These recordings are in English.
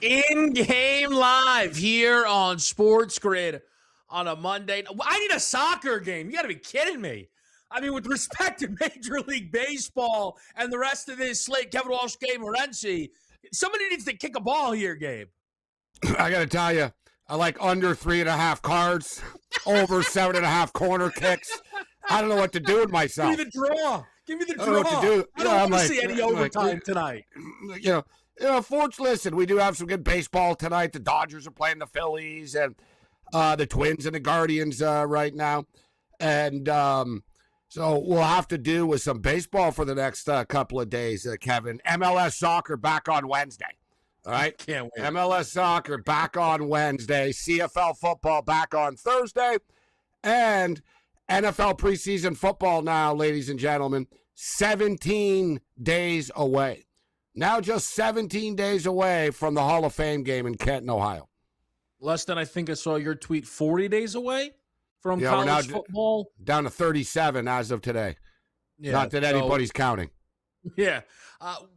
In-game live here on SportsGrid on a Monday. I need a soccer game. You got to be kidding me. I mean, with respect to Major League Baseball and the rest of this slate, Kevin Walsh, Gabriel Morency, somebody needs to kick a ball here, Gabe. I got to tell you, I like under 3.5 cards, over 7.5 corner kicks. I don't know what to do with myself. Give me the draw. Give me the draw. I don't know what to do. I don't want to see any overtime tonight. Fortunately, listen, we do have some good baseball tonight. The Dodgers are playing the Phillies and the Twins and the Guardians right now. And so we'll have to do with some baseball for the next couple of days, Kevin. MLS soccer back on Wednesday. All right? Can't wait. MLS soccer back on Wednesday. CFL football back on Thursday. And NFL preseason football now, ladies and gentlemen, 17 days away. Now just 17 days away from the Hall of Fame game in Canton, Ohio. Less than, I think I saw your tweet, 40 days away from college football. Down to 37 as of today. Yeah, not that anybody's counting. Yeah.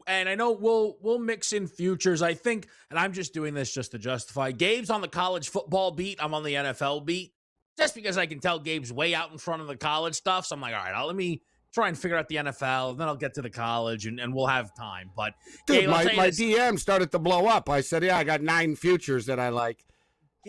And I know we'll mix in futures. I think, and I'm just doing this just to justify, Gabe's on the college football beat. I'm on the NFL beat. Just because I can tell Gabe's way out in front of the college stuff. So I'm like, all right, let me try and figure out the NFL, and then I'll get to the college, and we'll have time. But dude, my DM started to blow up. I said, yeah, I got 9 futures that I like.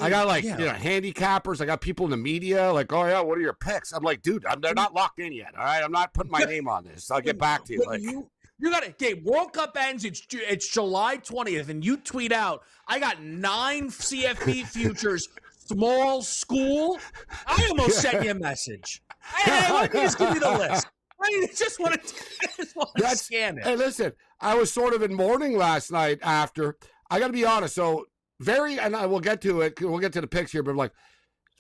I got handicappers. I got people in the media like, oh yeah, what are your picks? I'm like, dude, they're not locked in yet. All right, I'm not putting my name on this. I'll get back to you. Like, you got it. Gabe, World Cup ends. It's July 20th, and you tweet out, I got 9 CFP futures. Small school. I almost sent you a message. Hey, let me just give you the list. I just want to scan it. Hey, listen, I was sort of in mourning last night after. I got to be honest. So and I will get to it. We'll get to the picks here, but like,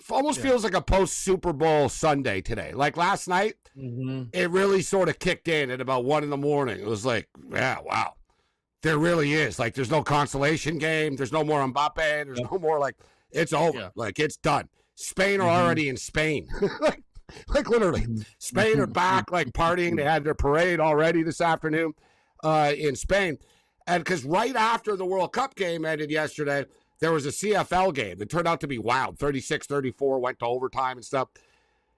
almost feels like a post Super Bowl Sunday today. Like last night, It really sort of kicked in at about 1 a.m. It was like, yeah, wow, there really is. Like, there's no consolation game. There's no more Mbappe. There's no more like. It's over. Yeah. Like, it's done. Spain are already in Spain. like literally. Spain are back, like, partying. They had their parade already this afternoon in Spain. And because right after the World Cup game ended yesterday, there was a CFL game that turned out to be wild. 36-34, went to overtime and stuff.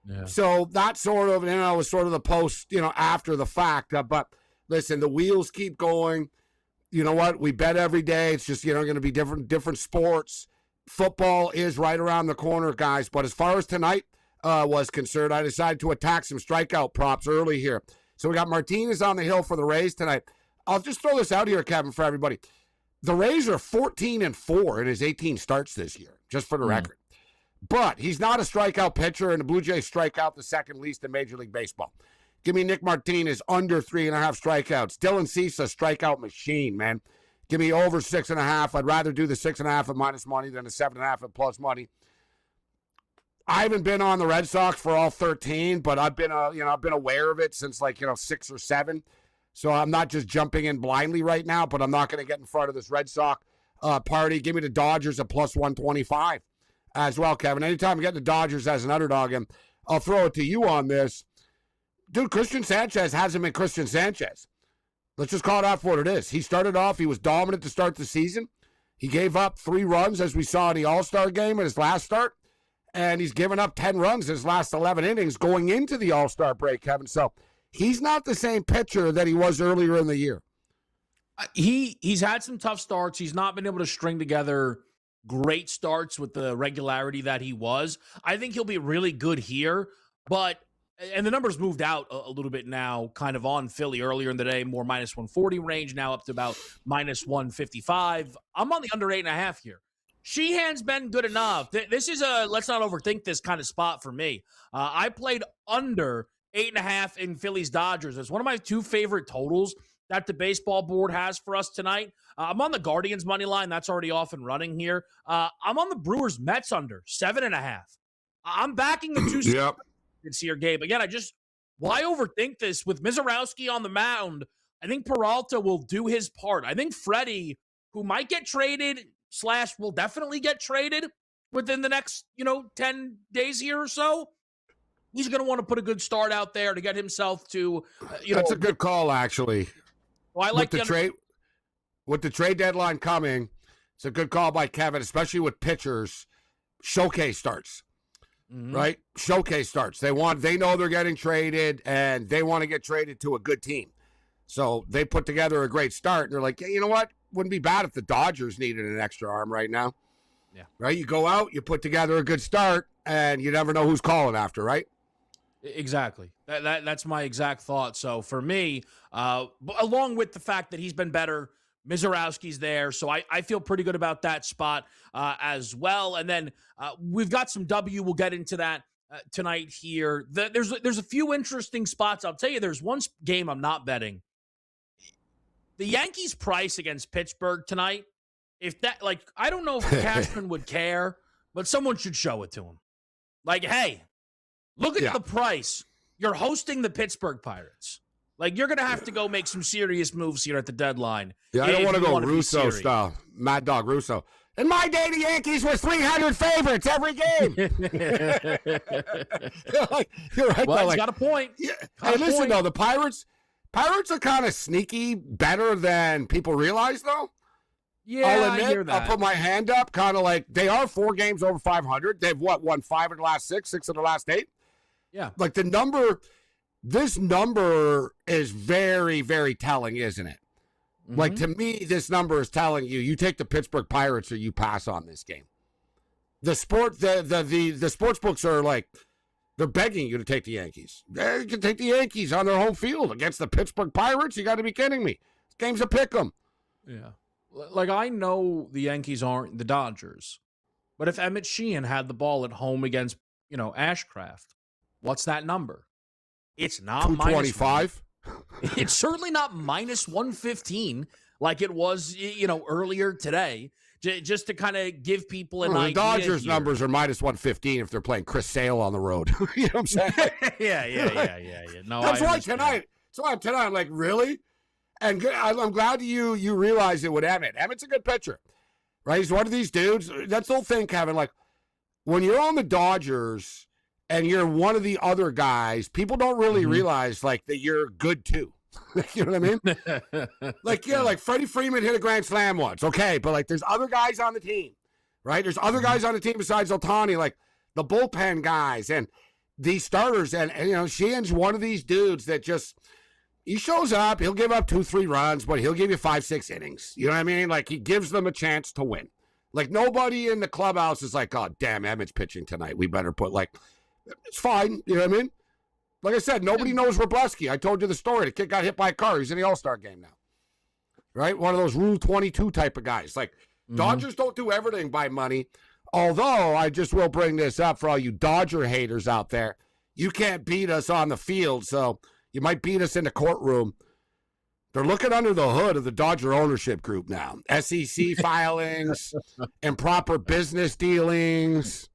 Yeah. So that sort of, was sort of the post, after the fact. But listen, the wheels keep going. You know what? We bet every day. It's just, going to be different sports. Football is right around the corner, guys. But as far as tonight was concerned, I decided to attack some strikeout props early here. So we got Martinez on the hill for the Rays tonight. I'll just throw this out here, Kevin, for everybody. The Rays are 14-4 in his 18 starts this year, just for the record. But he's not a strikeout pitcher, and the Blue Jays strike out the second least in Major League Baseball. Give me Nick Martinez under 3.5 strikeouts. Dylan Cease, a strikeout machine, man. Give me over 6.5. I'd rather do the 6.5 at minus money than the 7.5 at plus money. I haven't been on the Red Sox for all 13, but I've been aware of it since 6 or 7. So I'm not just jumping in blindly right now, but I'm not going to get in front of this Red Sox party. Give me the Dodgers at plus 125 as well, Kevin. Anytime I get the Dodgers as an underdog, and I'll throw it to you on this. Dude, Christian Sanchez hasn't been Christian Sanchez. Let's just call it out for what it is. He started off, he was dominant to start the season. He gave up 3 runs, as we saw in the All-Star game in his last start. And he's given up 10 runs in his last 11 innings going into the All-Star break, Kevin. So he's not the same pitcher that he was earlier in the year. He's had some tough starts. He's not been able to string together great starts with the regularity that he was. I think he'll be really good here, and the numbers moved out a little bit now, kind of on Philly earlier in the day, more minus 140 range, now up to about minus 155. I'm on the under 8.5 here. Sheehan's been good enough. This is let's not overthink this kind of spot for me. I played under 8.5 in Phillies Dodgers. It's one of my 2 favorite totals that the baseball board has for us tonight. I'm on the Guardians money line. That's already off and running here. I'm on the Brewers Mets under 7.5. I'm backing the 2 here, Gabe. Again, why overthink this? With Mizorowski on the mound, I think Peralta will do his part. I think Freddie, who might get traded / will definitely get traded within the next, 10 days here or so, he's going to want to put a good start out there to get himself to, That's a good call, actually. Well, I like with the trade deadline coming, It's a good call by Kevin, especially with pitchers. Showcase starts, right? Showcase starts. They know they're getting traded, and they want to get traded to a good team. So they put together a great start, and they're like, yeah, you know what? Wouldn't be bad if the Dodgers needed an extra arm right now. Yeah. Right? You go out, you put together a good start, and you never know who's calling after, right? Exactly. That's my exact thought. So for me, along with the fact that he's been better, Mizorowski's there, so I feel pretty good about that spot as well. And then we've got some W. We'll get into that tonight here. There's a few interesting spots. I'll tell you, there's one game I'm not betting. The Yankees' price against Pittsburgh tonight, if that, like, I don't know if Cashman would care, but someone should show it to him. Like, hey, look at the price. You're hosting the Pittsburgh Pirates. Like, you're going to have to go make some serious moves here at the deadline. Yeah, I don't want to go Russo style. Mad Dog Russo. In my day, the Yankees were 300 favorites every game. You're right. Well, he's got a point. Yeah. Hey, listen, though, the Pirates are kind of sneaky, better than people realize, though. Yeah, I'll admit, I hear that. I'll put my hand up, kind of like they are 4 games over 500. They've, won 5 of the last 6 of the last 8? Yeah. Like this number is very, very telling, isn't it? Mm-hmm. Like, to me, this number is telling you take the Pittsburgh Pirates or you pass on this game. The sports books are like, they're begging you to take the Yankees. You can take the Yankees on their home field against the Pittsburgh Pirates. You got to be kidding me. This game's a pick 'em. Yeah. Like, I know the Yankees aren't the Dodgers, but if Emmett Sheehan had the ball at home against, Ashcraft, what's that number? It's not 225. It's certainly not minus 115 like it was, earlier today. Just to kind of give people an idea. The Dodgers here. Numbers are minus 115 if they're playing Chris Sale on the road. You know what I'm saying? Yeah. No, That's why tonight. I'm like, really? And I'm glad you realize it with Emmett. Emmett's a good pitcher, right? He's one of these dudes. That's the whole thing, Kevin. Like, when you're on the Dodgers and you're one of the other guys, people don't really realize, like, that you're good too. You know what I mean? Like Freddie Freeman hit a grand slam once. Okay, but, like, there's other guys on the team, right? There's other guys on the team besides Ohtani, like the bullpen guys and these starters. And Sheehan's one of these dudes that just – he shows up, he'll give up 2-3 runs, but he'll give you 5-6 innings. You know what I mean? Like, he gives them a chance to win. Like, nobody in the clubhouse is like, oh, damn, Emmett's pitching tonight. We better put, like, it's fine. You know what I mean? Like I said, nobody knows Wroblewski. I told you the story. The kid got hit by a car. He's in the All-Star game now. Right? One of those Rule 22 type of guys. Like, Dodgers don't do everything by money. Although, I just will bring this up for all you Dodger haters out there. You can't beat us on the field, so you might beat us in the courtroom. They're looking under the hood of the Dodger ownership group now. SEC filings, improper business dealings,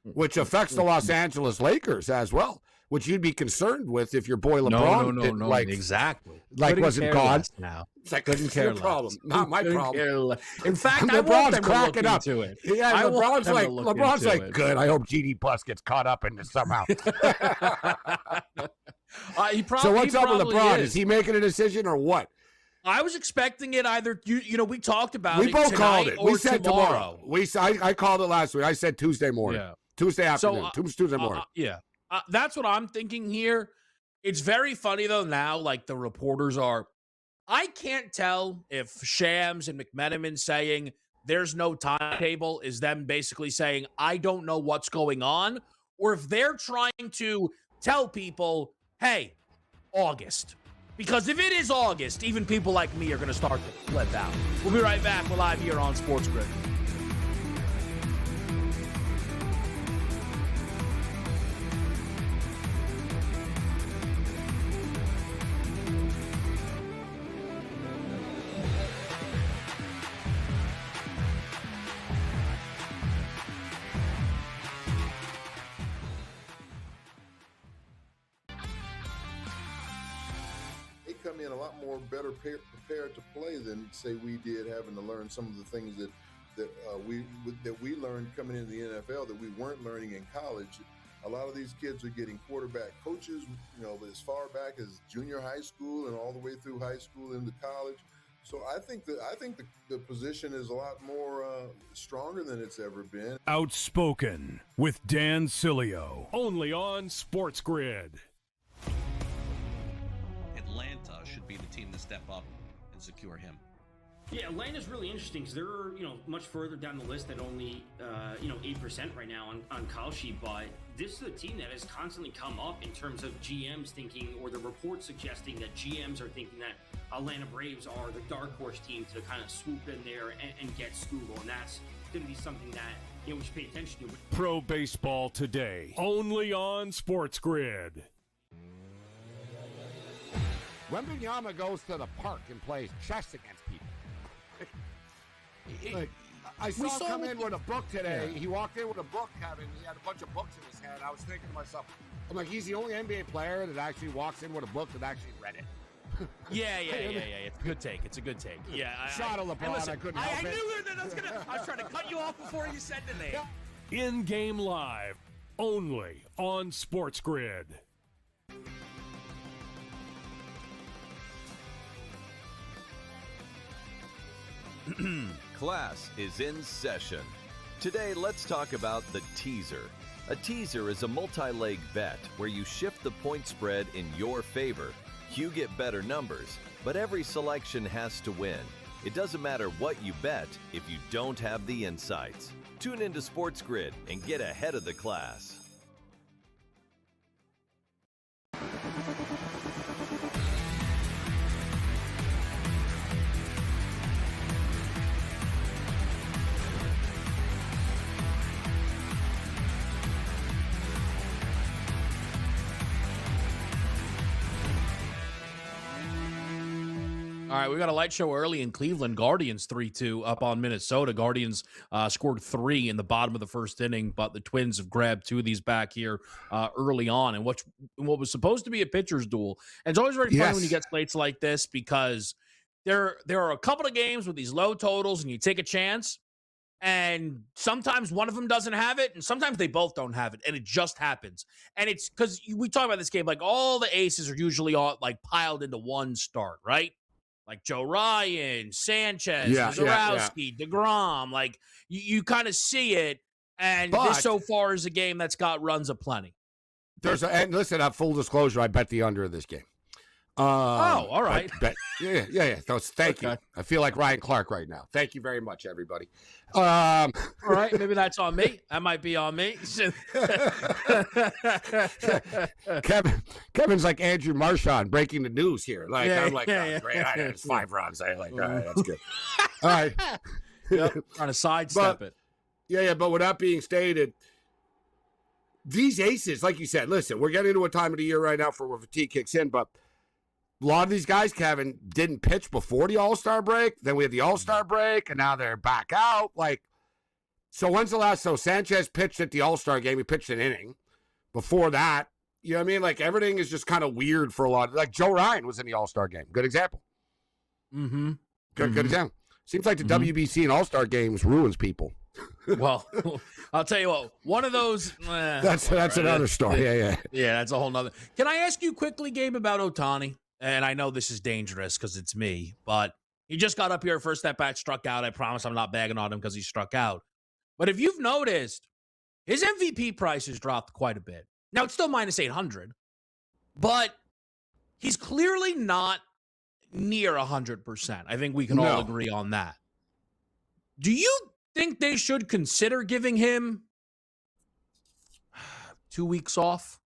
which affects the Los Angeles Lakers as well, which you'd be concerned with if your boy LeBron no, like, exactly. Like, wasn't gone. Now. It's like, couldn't care your problem, not my problem. In fact, LeBron's cracking up. It. Yeah, LeBron's like, good. I hope GD Plus gets caught up in this somehow. So what's up with LeBron? Is he making a decision or what? I was expecting it either. We talked about it. We both called it. We said tomorrow. I called it last week. I said Tuesday morning. Yeah. Tuesday afternoon. Tuesday morning. That's what I'm thinking here. It's very funny though. Now, like, the reporters are. I can't tell if Shams and McMenamin saying there's no timetable is them basically saying I don't know what's going on, or if they're trying to tell people, hey, August. Because if it is August, even people like me are going to start to flip out. We'll be right back. We're live here on SportsGrid. Come in a lot more better prepared to play than, say, we did, having to learn some of the things that we learned coming into the NFL that we weren't learning in college. A lot of these kids are getting quarterback coaches, as far back as junior high school and all the way through high school into college. So I think the position is a lot more stronger than it's ever been. Outspoken with Dan Cilio, only on SportsGrid. Atlanta should be the team to step up and secure him. Yeah, Atlanta's really interesting because they're, much further down the list at only, 8% right now on Kalshi, but this is a team that has constantly come up in terms of GMs thinking, or the reports suggesting that GMs are thinking that Atlanta Braves are the dark horse team to kind of swoop in there and get Skubal, and that's going to be something that, we should pay attention to. Pro Baseball Today, only on SportsGrid. Wembanyama goes to the park and plays chess against people. Like, I saw him come in with a book today. Yeah. He walked in with a book, Kevin. He had a bunch of books in his hand. I was thinking to myself, I'm like, he's the only NBA player that actually walks in with a book that actually read it. Yeah. It's a good take. Yeah. Shot of LeBron. Listen, I couldn't help I it. knew that I was trying to cut you off before you said the name. In-game live, only on SportsGrid. Class is in session. Today, let's talk about the teaser. A teaser is a multi-leg bet where you shift the point spread in your favor. You get better numbers, but every selection has to win. It doesn't matter what you bet if you don't have the insights. Tune into SportsGrid and get ahead of the class. All right, we got a light show early in Cleveland. Guardians 3-2 up on Minnesota. Guardians scored 3 in the bottom of the first inning, but the Twins have grabbed 2 of these back here early on. And what was supposed to be a pitcher's duel. And it's always very fun when you get slates like this because there are a couple of games with these low totals and you take a chance. And sometimes one of them doesn't have it, and sometimes they both don't have it, and it just happens. And it's because we talk about this game, like all the aces are usually all like piled into one start, right? Like Joe Ryan, Sanchez, Zarowski, DeGrom. Like, you kind of see it, and this so far is a game that's got runs aplenty. And listen, full disclosure, I bet the under of this game. All right. Yeah. Thank you. I feel like Ryan Clark right now. Thank you very much, everybody. All right, maybe that's on me. That might be on me. Kevin's like Andrew Marchand breaking the news here. Like I'm like, great. It's 5 runs. I'm like, all right, that's good. All right. Trying to sidestep it. Yeah. But with that being stated, these aces, like you said, listen, we're getting into a time of the year right now where fatigue kicks in, but a lot of these guys, Kevin, didn't pitch before the All-Star break. Then we had the All-Star break, and now they're back out. Like, so when's the last? So Sanchez pitched at the All-Star game. He pitched an inning. Before that, you know what I mean? Like, everything is just kind of weird for a lot. Like, Joe Ryan was in the All-Star game. Good example. Mm-hmm. Good example. Seems like the WBC and All-Star games ruins people. Well, I'll tell you what. One of those. That's another story. Yeah. That's a whole nother. Can I ask you quickly, Gabe, about Ohtani? And I know this is dangerous because it's me, but he just got up here first at bat, struck out. I promise I'm not bagging on him because he struck out. But if you've noticed, his MVP price has dropped quite a bit. Now, it's still minus 800, but he's clearly not near 100%. I think we can all agree on that. Do you think they should consider giving him 2 weeks off?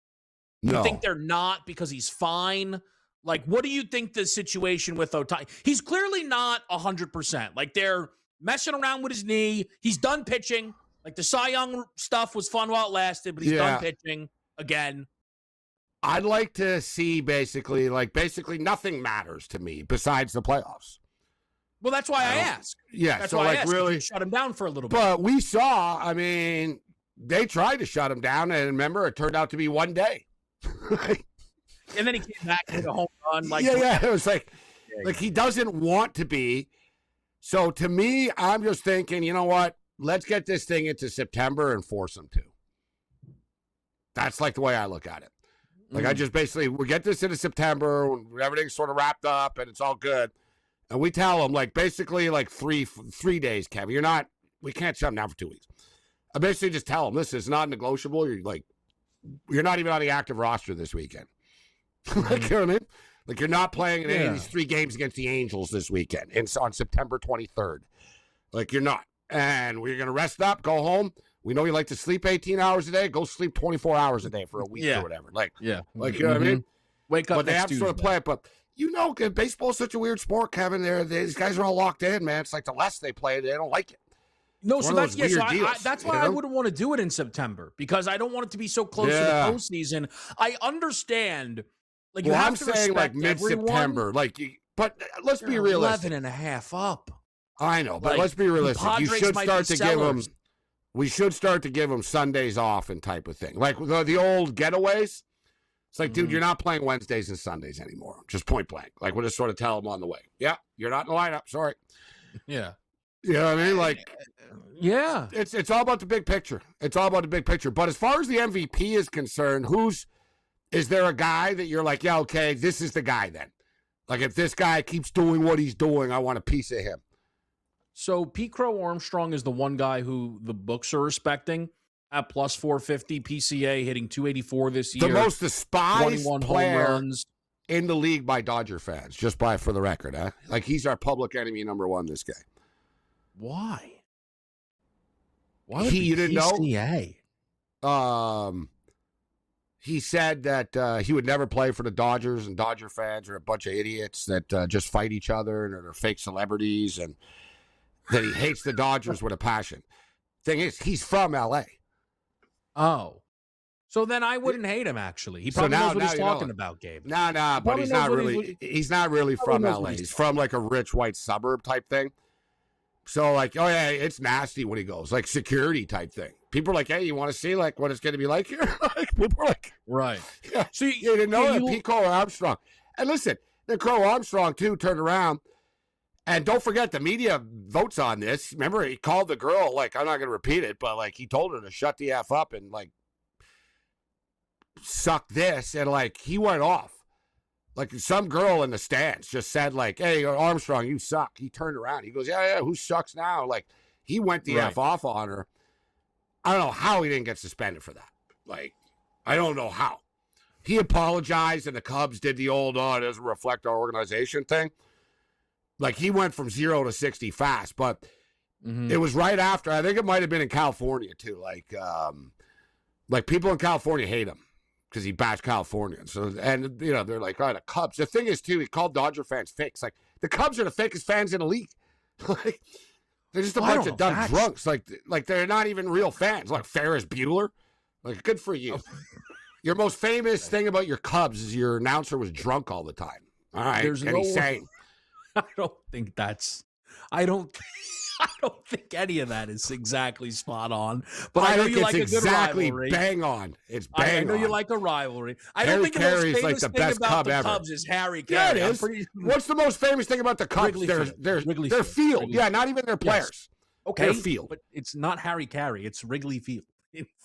No. You think they're not because he's fine? Like, what do you think the situation with Ohtani? He's clearly not 100%. Like, they're messing around with his knee. He's done pitching. Like, the Cy Young stuff was fun while it lasted, but he's done pitching again. I'd like to see basically nothing matters to me besides the playoffs. Well, that's why I ask. Yeah, that's so why like I asked. really Shut him down for a little bit. But we saw, I mean, they tried to shut him down, and remember, it turned out to be one day. And then he came back with a home run. Like, it was like he doesn't want to be. So to me, I'm just thinking, you know what? Let's get this thing into September and force him to. That's like the way I look at it. Like I just basically, we get this into September when everything's sort of wrapped up and it's all good. And we tell them, like, basically, like, three days, Kevin. We can't shut them down for 2 weeks. I basically just tell them, listen, it's not negotiable. You're not even on the active roster this weekend. Like, you know what I mean? Like, you're not playing in any of these 3 games against the Angels this weekend. It's on September 23rd. Like, you're not. And we're going to rest up, go home. We know you like to sleep 18 hours a day. Go sleep 24 hours a day for a week or whatever. Like, you know what I mean? Wake up. But they have to sort of play it. But baseball's such a weird sport, Kevin. These guys are all locked in, man. It's like the less they play, they don't like it. No, it's so that's that's why you know? I wouldn't want to do it in September, because I don't want it to be so close to the postseason. I understand. Like, you have I'm to saying like respect mid-September. But let's be realistic. 11 and a half up. I know, but Like, let's be realistic. You Padres should might start be to give them. sellers. We should start to give them Sundays off and type of thing, like the old getaways. It's like, dude, you're not playing Wednesdays and Sundays anymore. Just point blank. Like, we'll just sort of tell them on the way. Yeah, you're not in the lineup. Sorry. Yeah. You know what I mean? Like, yeah, it's all about the big picture. It's all about the big picture. But as far as the MVP is concerned, is there a guy that you're like, yeah, okay, this is the guy then? Like, if this guy keeps doing what he's doing, I want a piece of him. So Pete Crow Armstrong is the one guy who the books are respecting at plus 450 PCA, hitting 284 this year. The most despised 21 player home runs in the league by Dodger fans, for the record, huh? Like, he's our public enemy number one, this guy. Why? Why would you didn't PCA? know? He said that he would never play for the Dodgers, and Dodger fans are a bunch of idiots that just fight each other and are fake celebrities, and that he hates the Dodgers with a passion. Thing is, he's from L.A. Oh. So then I wouldn't hate him, actually. He probably knows what he's talking about, Gabe. No, but he's not really from L.A. He's from, like, a rich white suburb type thing. So, like, oh, yeah, it's nasty when he goes. Like, security type thing. People are like, hey, you want to see, like, what it's going to be like here? People are like, right. Yeah. So you didn't know that Pete Crow Armstrong. And listen, the Crow Armstrong, too, turned around. And don't forget, the media votes on this. Remember, he called the girl, like, I'm not going to repeat it, but, like, he told her to shut the F up and, like, suck this. And, like, he went off. Like, some girl in the stands just said, like, hey, Armstrong, you suck. He turned around. He goes, yeah, who sucks now? Like, he went the F off on her. I don't know how he didn't get suspended for that. Like, I don't know how. He apologized, and the Cubs did the old, it doesn't reflect our organization thing. Like, he went from 0 to 60 fast, but it was right after. I think it might have been in California, too. Like people in California hate him because he bashed Californians. So, and, you know, they're like, all right, the Cubs. The thing is, too, he called Dodger fans fakes. Like, the Cubs are the fakest fans in the league. Like, they're just a bunch of dumb drunks. Like they're not even real fans. Like Ferris Bueller. Like, good for you. Your most famous thing about your Cubs is your announcer was drunk all the time. All right, he's sane. I don't think any of that is exactly spot on. But I know you like a good rivalry. Bang on. It's bang on. I know you like a rivalry. I don't think the most famous thing about the Cubs is Harry Carey. Yeah, it is. What's the most famous thing about the Cubs? Their field. Yeah, not even their players. Yes. Okay, their field. But it's not Harry Carey. It's Wrigley Field.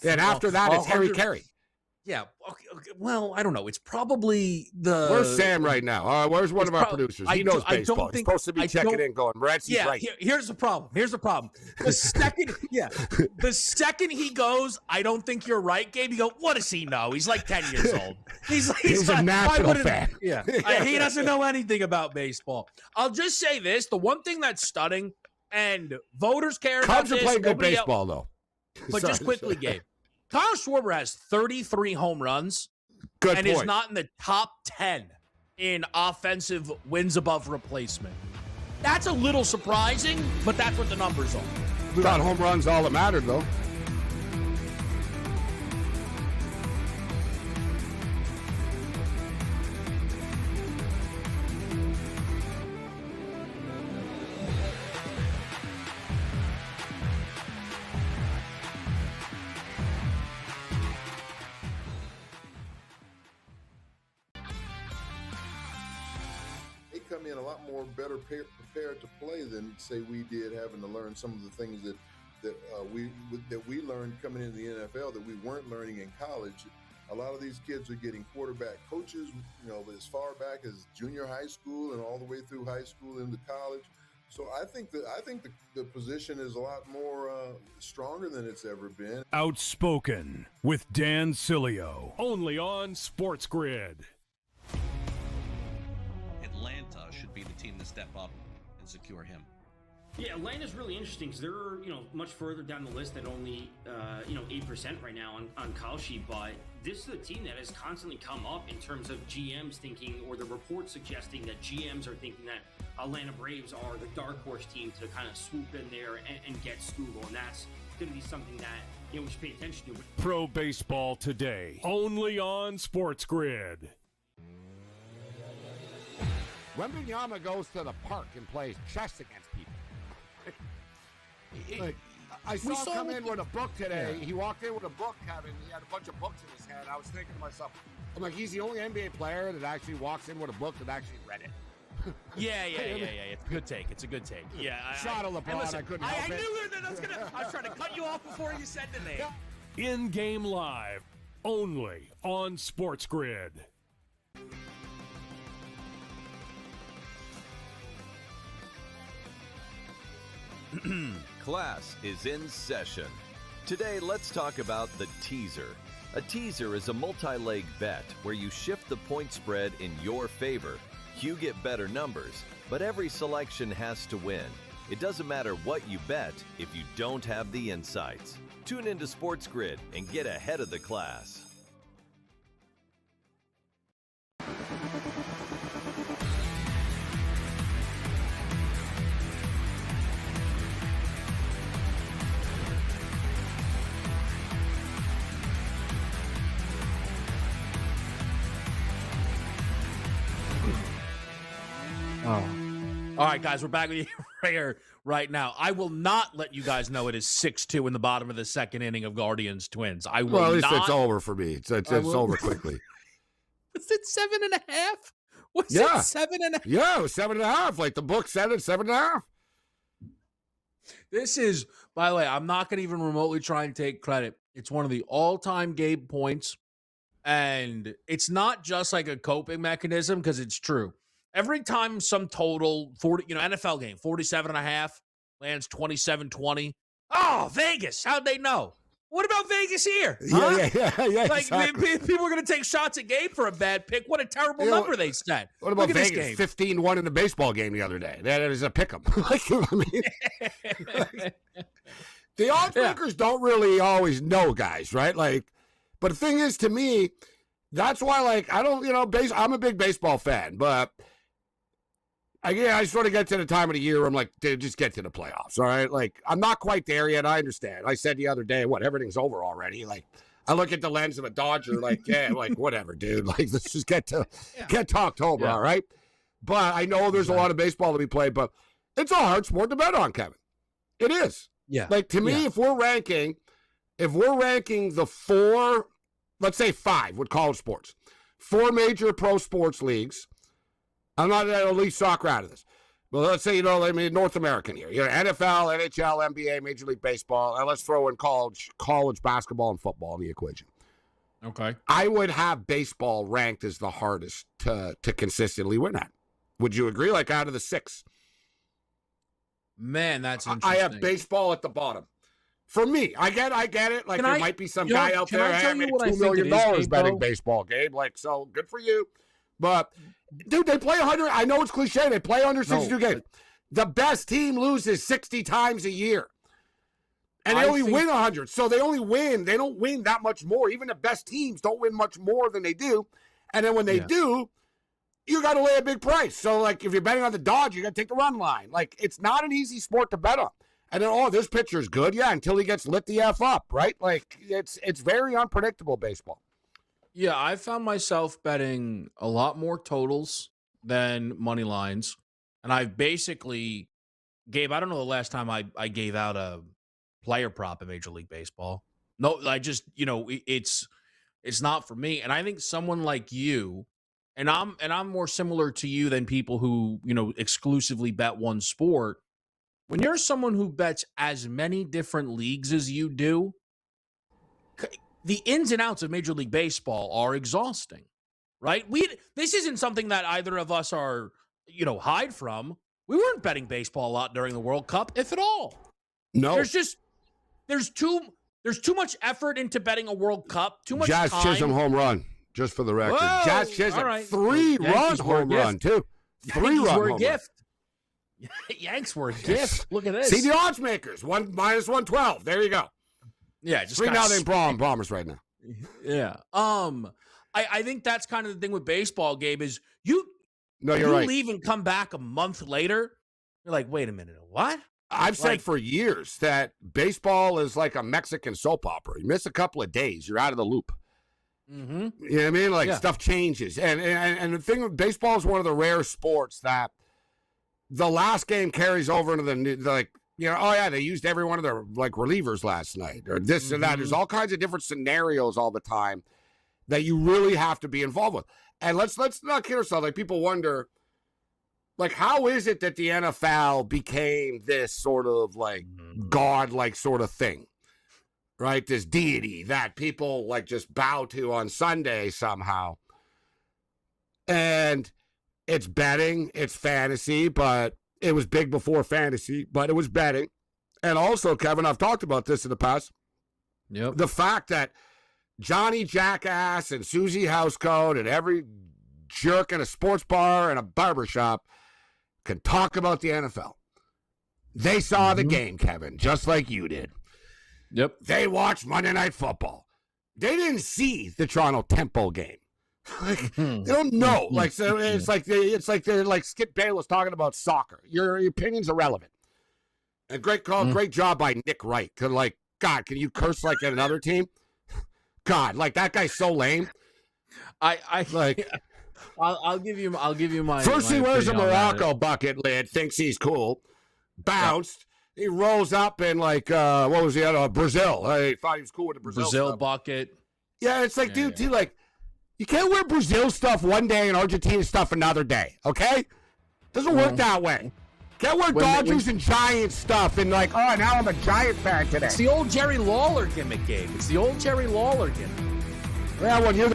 And after that, it's Harry Carey. Yeah. Okay. Well, I don't know. It's probably the. Where's Sam right now? Where's one of our producers? He knows baseball. He's supposed to be checking in, going, Morency's right. Here's the problem. The second he goes, I don't think you're right, Gabe. You go, what does he know? He's like 10 years old. He's a national fan. Yeah. He doesn't know anything about baseball. I'll just say this: the one thing that's stunning, and voters care about this. Cubs are playing good baseball, though. But just quickly, Gabe. Kyle Schwarber has 33 home runs and is not in the top 10 in offensive wins above replacement. That's a little surprising, but that's what the numbers are. Not home runs all that mattered, though. Come in a lot more better prepared to play than say we did, having to learn some of the things that we learned coming into the NFL that we weren't learning in college. A lot of these kids are getting quarterback coaches, as far back as junior high school and all the way through high school into college. So I think the position is a lot more stronger than it's ever been. Outspoken with Dan Cilio, only on SportsGrid. Atlanta should be the team to step up and secure him. Yeah, Atlanta's really interesting because they're, much further down the list at only, 8% right now on Call Sheet. But this is a team that has constantly come up in terms of GMs thinking, or the reports suggesting that GMs are thinking that Atlanta Braves are the dark horse team to kind of swoop in there and get Scoogle. And that's going to be something that, we should pay attention to. Pro Baseball Today, only on SportsGrid. Wembanyama goes to the park and plays chess against people. Like, I saw him come in with a book today. Yeah. He walked in with a book, Kevin. He had a bunch of books in his hand. I was thinking to myself, I'm like, he's the only NBA player that actually walks in with a book that actually read it. Yeah. It's a good take. It's a good take. Yeah. Shot of LeBron. Listen, I couldn't help I it. knew that I was trying to cut you off before you said the name. In-game live, only on SportsGrid. Class is in session. Today, let's talk about the teaser. A teaser is a multi-leg bet where you shift the point spread in your favor. You get better numbers, but every selection has to win. It doesn't matter what you bet if you don't have the insights. Tune into SportsGrid and get ahead of the class. All right, guys, we're back with you right here, right now. I will not let you guys know it is 6-2 in the bottom of the second inning of Guardians Twins. I will Well, at least not. it's over for me. It's over quickly. Was it 7.5? Was it 7.5? Yeah, it was 7.5. Like the book said, it's 7.5. This is, by the way, I'm not going to even remotely try and take credit. It's one of the all-time Gabe points, and it's not just like a coping mechanism because it's true. Every time some total, 40, NFL game, 47.5, lands 27-20. Oh, Vegas, how'd they know? What about Vegas here? Huh? Yeah. Like, exactly. people are going to take shots at Gabe for a bad pick. What a terrible number they set. What about Look at Vegas? 15-1 in the baseball game the other day. That is a pick'em. The odds makers don't really always know, guys, right? Like, but the thing is, to me, that's why, like, I don't, I'm a big baseball fan, but I sort of get to the time of the year where I'm like, dude, just get to the playoffs, all right? Like, I'm not quite there yet. I understand. I said the other day, everything's over already. Like, I look at the lens of a Dodger, like, yeah, like, whatever, dude. Like, let's just get to October, all right? But I know there's a lot of baseball to be played, but it's a hard sport to bet on, Kevin. It is. Yeah. Like, to me, if we're ranking the four, let's say 5 with college sports, 4 major pro sports leagues. I'm not going to leave soccer out of this. But let's say, North American here. NFL, NHL, NBA, Major League Baseball, and let's throw in college basketball and football in the equation. Okay. I would have baseball ranked as the hardest to consistently win at. Would you agree? Like, out of the 6. Man, that's interesting. I have baseball at the bottom. For me, I get it. Like, there might be some guy out there who made $2 million betting baseball game. Like, so good for you. But, dude, they play 100. I know it's cliche. They play 162 games. The best team loses 60 times a year. And they only win 100. So they only win. They don't win that much more. Even the best teams don't win much more than they do. And then when they do, you got to lay a big price. So, like, if you're betting on the Dodgers, you got to take the run line. Like, it's not an easy sport to bet on. And then, this pitcher's good. Yeah, until he gets lit the F up, right? Like, it's very unpredictable, baseball. Yeah, I found myself betting a lot more totals than money lines. And I've basically, Gabe, I don't know the last time I gave out a player prop in Major League Baseball. No, I just, it's not for me. And I think someone like you, and I'm more similar to you than people who, exclusively bet one sport. When you're someone who bets as many different leagues as you do, the ins and outs of Major League Baseball are exhausting, right? This isn't something that either of us are, hide from. We weren't betting baseball a lot during the World Cup, if at all. No. There's too much effort into betting a World Cup, too much Jazz time. Chisholm home run, just for the record. Whoa, Jazz Chisholm, all right. 3-run home run, too. 3-run home run. Gift. Yanks were a gift. Look at this. See the odds makers, -112. There you go. Yeah, just 3-0 Bombers right now. Yeah. I think that's kind of the thing with baseball, Gabe, is you're right. leave and come back a month later. You're like, wait a minute, what? I've said for years that baseball is like a Mexican soap opera. You miss a couple of days, you're out of the loop. Mm-hmm. You know what I mean? Like stuff changes. And the thing with baseball is one of the rare sports that the last game carries over into they used every one of their relievers last night or this and that. There's all kinds of different scenarios all the time that you really have to be involved with. And let's not kid ourselves. People wonder, how is it that the NFL became this sort of God-like sort of thing, right? This deity that people just bow to on Sunday somehow. And it's betting, it's fantasy, but it was big before fantasy, but it was betting. And also, Kevin, I've talked about this in the past. Yep. The fact that Johnny Jackass and Susie Housecoat and every jerk in a sports bar and a barbershop can talk about the NFL. They saw the game, Kevin, just like you did. Yep. They watched Monday Night Football. They didn't see the Toronto Tempo game. They don't know. So it's like they're like Skip Bayless talking about soccer. Your opinion's irrelevant. And great call, great job by Nick Wright. God, can you curse like at another team? God, that guy's so lame. I'll give you my first. My he wears a Morocco that. bucket lid, thinks he's cool. Bounced. Yeah. He rolls up in what was he at? Brazil. I thought he was cool with the Brazil stuff. Bucket. Yeah, it's dude, you can't wear Brazil stuff one day and Argentina stuff another day. Okay, doesn't work that way. Can't wear Dodgers and Giants stuff and now I'm a Giant fan today. It's the old Jerry Lawler gimmick, Gabe. It's the old Jerry Lawler gimmick. Well, when you're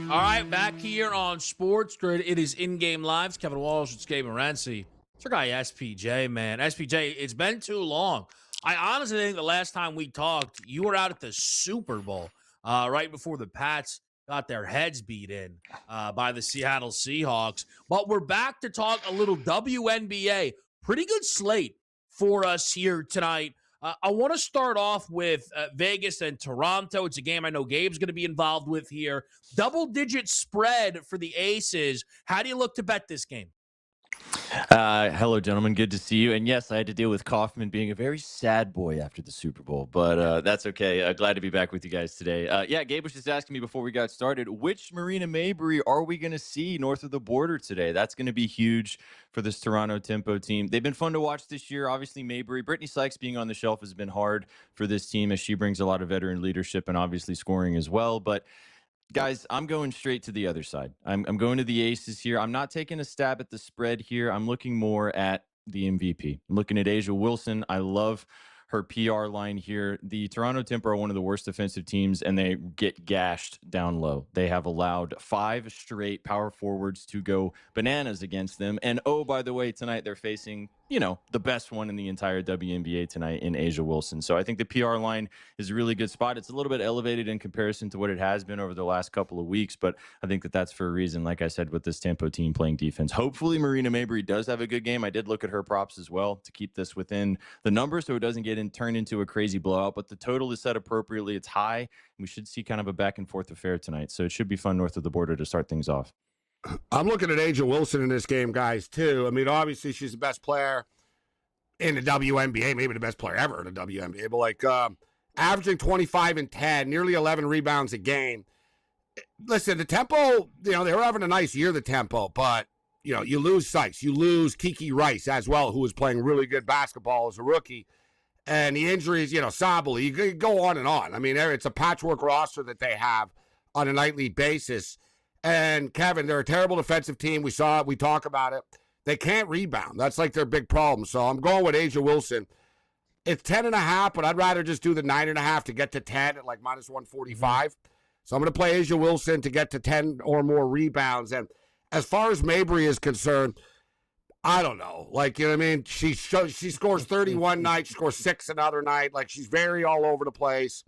All right, back here on SportsGrid. It is in-game lives. Kevin Walsh, it's Gabriel Morency. It's our guy SPJ, man. SPJ, it's been too long. I honestly think the last time we talked, you were out at the Super Bowl right before the Pats got their heads beat in by the Seattle Seahawks. But we're back to talk a little WNBA. Pretty good slate for us here tonight. I want to start off with Vegas and Toronto. It's a game I know Gabe's going to be involved with here. Double-digit spread for the Aces. How do you look to bet this game? Hello, gentlemen. Good to see you. And yes, I had to deal with Kaufman being a very sad boy after the Super Bowl, but that's okay. Glad to be back with you guys today. Yeah, Gabe was just asking me before we got started, which Marina Mabrey are we going to see north of the border today? That's going to be huge for this Toronto Tempo team. They've been fun to watch this year. Obviously, Mabrey. Brittany Sykes being on the shelf has been hard for this team as she brings a lot of veteran leadership and obviously scoring as well. But guys, I'm going straight to the other side. I'm going to the Aces here. I'm not taking a stab at the spread here. I'm looking more at the MVP. I'm looking at Asia Wilson. I love her PR line here. The Toronto Tempo are one of the worst defensive teams, and they get gashed down low. They have allowed 5 straight power forwards to go bananas against them. And, oh, by the way, tonight they're facing, the best one in the entire WNBA tonight in Asia Wilson. So I think the PR line is a really good spot. It's a little bit elevated in comparison to what it has been over the last couple of weeks, but I think that that's for a reason, like I said, with this Tempo team playing defense. Hopefully Marina Mabrey does have a good game. I did look at her props as well to keep this within the number so it doesn't turn into a crazy blowout, but the total is set appropriately. It's high, and we should see kind of a back and forth affair tonight. So it should be fun north of the border to start things off. I'm looking at Asia Wilson in this game, guys, too. I mean, obviously she's the best player in the WNBA, maybe the best player ever in the WNBA, but averaging 25 and 10, nearly 11 rebounds a game. Listen, the Tempo, they were having a nice year, the Tempo, but, you lose Sykes. You lose Kiki Rice as well, who was playing really good basketball as a rookie. And the injuries, Sabali, you could go on and on. I mean, it's a patchwork roster that they have on a nightly basis. And, Kevin, they're a terrible defensive team. We saw it. We talk about it. They can't rebound. That's like their big problem. So I'm going with Asia Wilson. It's 10.5, but I'd rather just do the 9.5 to get to 10 at like minus 145. So I'm going to play Asia Wilson to get to 10 or more rebounds. And as far as Mabrey is concerned, I don't know. Like, you know what I mean? She scores 30 one night, she scores 6 another night. Like, she's very all over the place.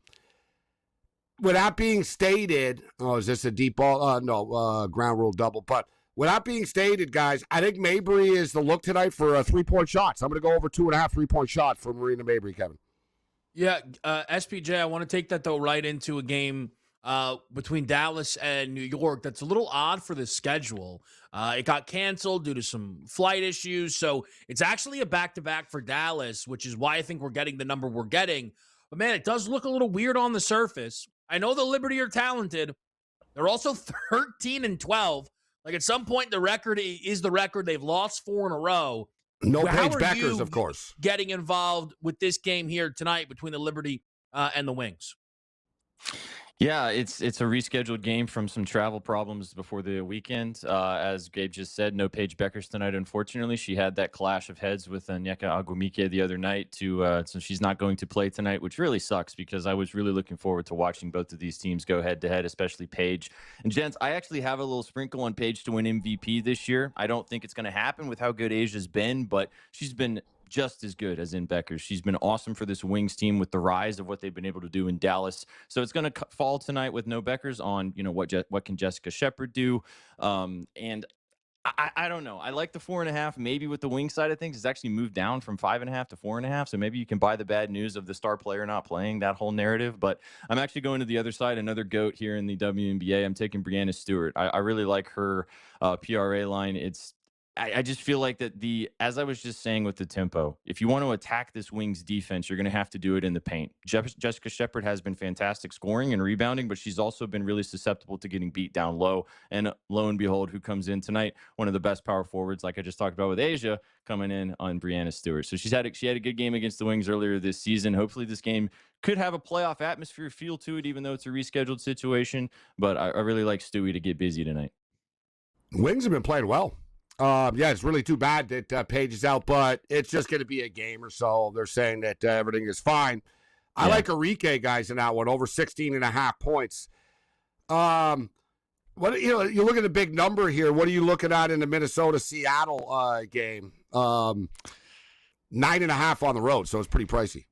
With that being stated, is this a deep ball? No, ground rule double. But with that being stated, guys, I think Mabrey is the look tonight for 3-point shots. I'm going to go over 2.5 3-point shots for Marina Mabrey, Kevin. Yeah, SPJ, I want to take that, though, right into a game between Dallas and New York that's a little odd for the schedule. It got canceled due to some flight issues, so it's actually a back-to-back for Dallas, which is why I think we're getting the number we're getting. But, man, it does look a little weird on the surface. I know the Liberty are talented. They're also 13 and 12. Like, at some point, the record is the record. They've lost 4 in a row. No Paige Beckers, of course. Getting involved with this game here tonight between the Liberty and the Wings? Yeah, it's a rescheduled game from some travel problems before the weekend. As Gabe just said, no Paige Beckers tonight, unfortunately. She had that clash of heads with Onyeka Agwumike the other night, so she's not going to play tonight, which really sucks because I was really looking forward to watching both of these teams go head-to-head, especially Paige. And, gents, I actually have a little sprinkle on Paige to win MVP this year. I don't think it's going to happen with how good Asia's been, but she's been just as good as in Beckers. She's been awesome for this Wings team with the rise of what they've been able to do in Dallas. So it's going to fall tonight with no Beckers on, what can Jessica Shepard do? And I don't know. I like the 4.5. Maybe with the wing side of things, it's actually moved down from 5.5 to 4.5. So maybe you can buy the bad news of the star player not playing, that whole narrative. But I'm actually going to the other side, another GOAT here in the WNBA. I'm taking Breanna Stewart. I really like her PRA line. I just feel like that as I was just saying with the Tempo, if you want to attack this Wings defense, you're going to have to do it in the paint. Jessica Shepard has been fantastic scoring and rebounding, but she's also been really susceptible to getting beat down low. And lo and behold, who comes in tonight? One of the best power forwards, like I just talked about with Asia, coming in on Breanna Stewart. So she had a good game against the Wings earlier this season. Hopefully this game could have a playoff atmosphere feel to it, even though it's a rescheduled situation. But I really like Stewie to get busy tonight. Wings have been playing well. Yeah, it's really too bad that Paige is out, but it's just going to be a game or so. They're saying that everything is fine. I like Arike, guys, in that one, over 16.5 points. What you look at the big number here. What are you looking at in the Minnesota-Seattle game? 9.5 on the road, so it's pretty pricey.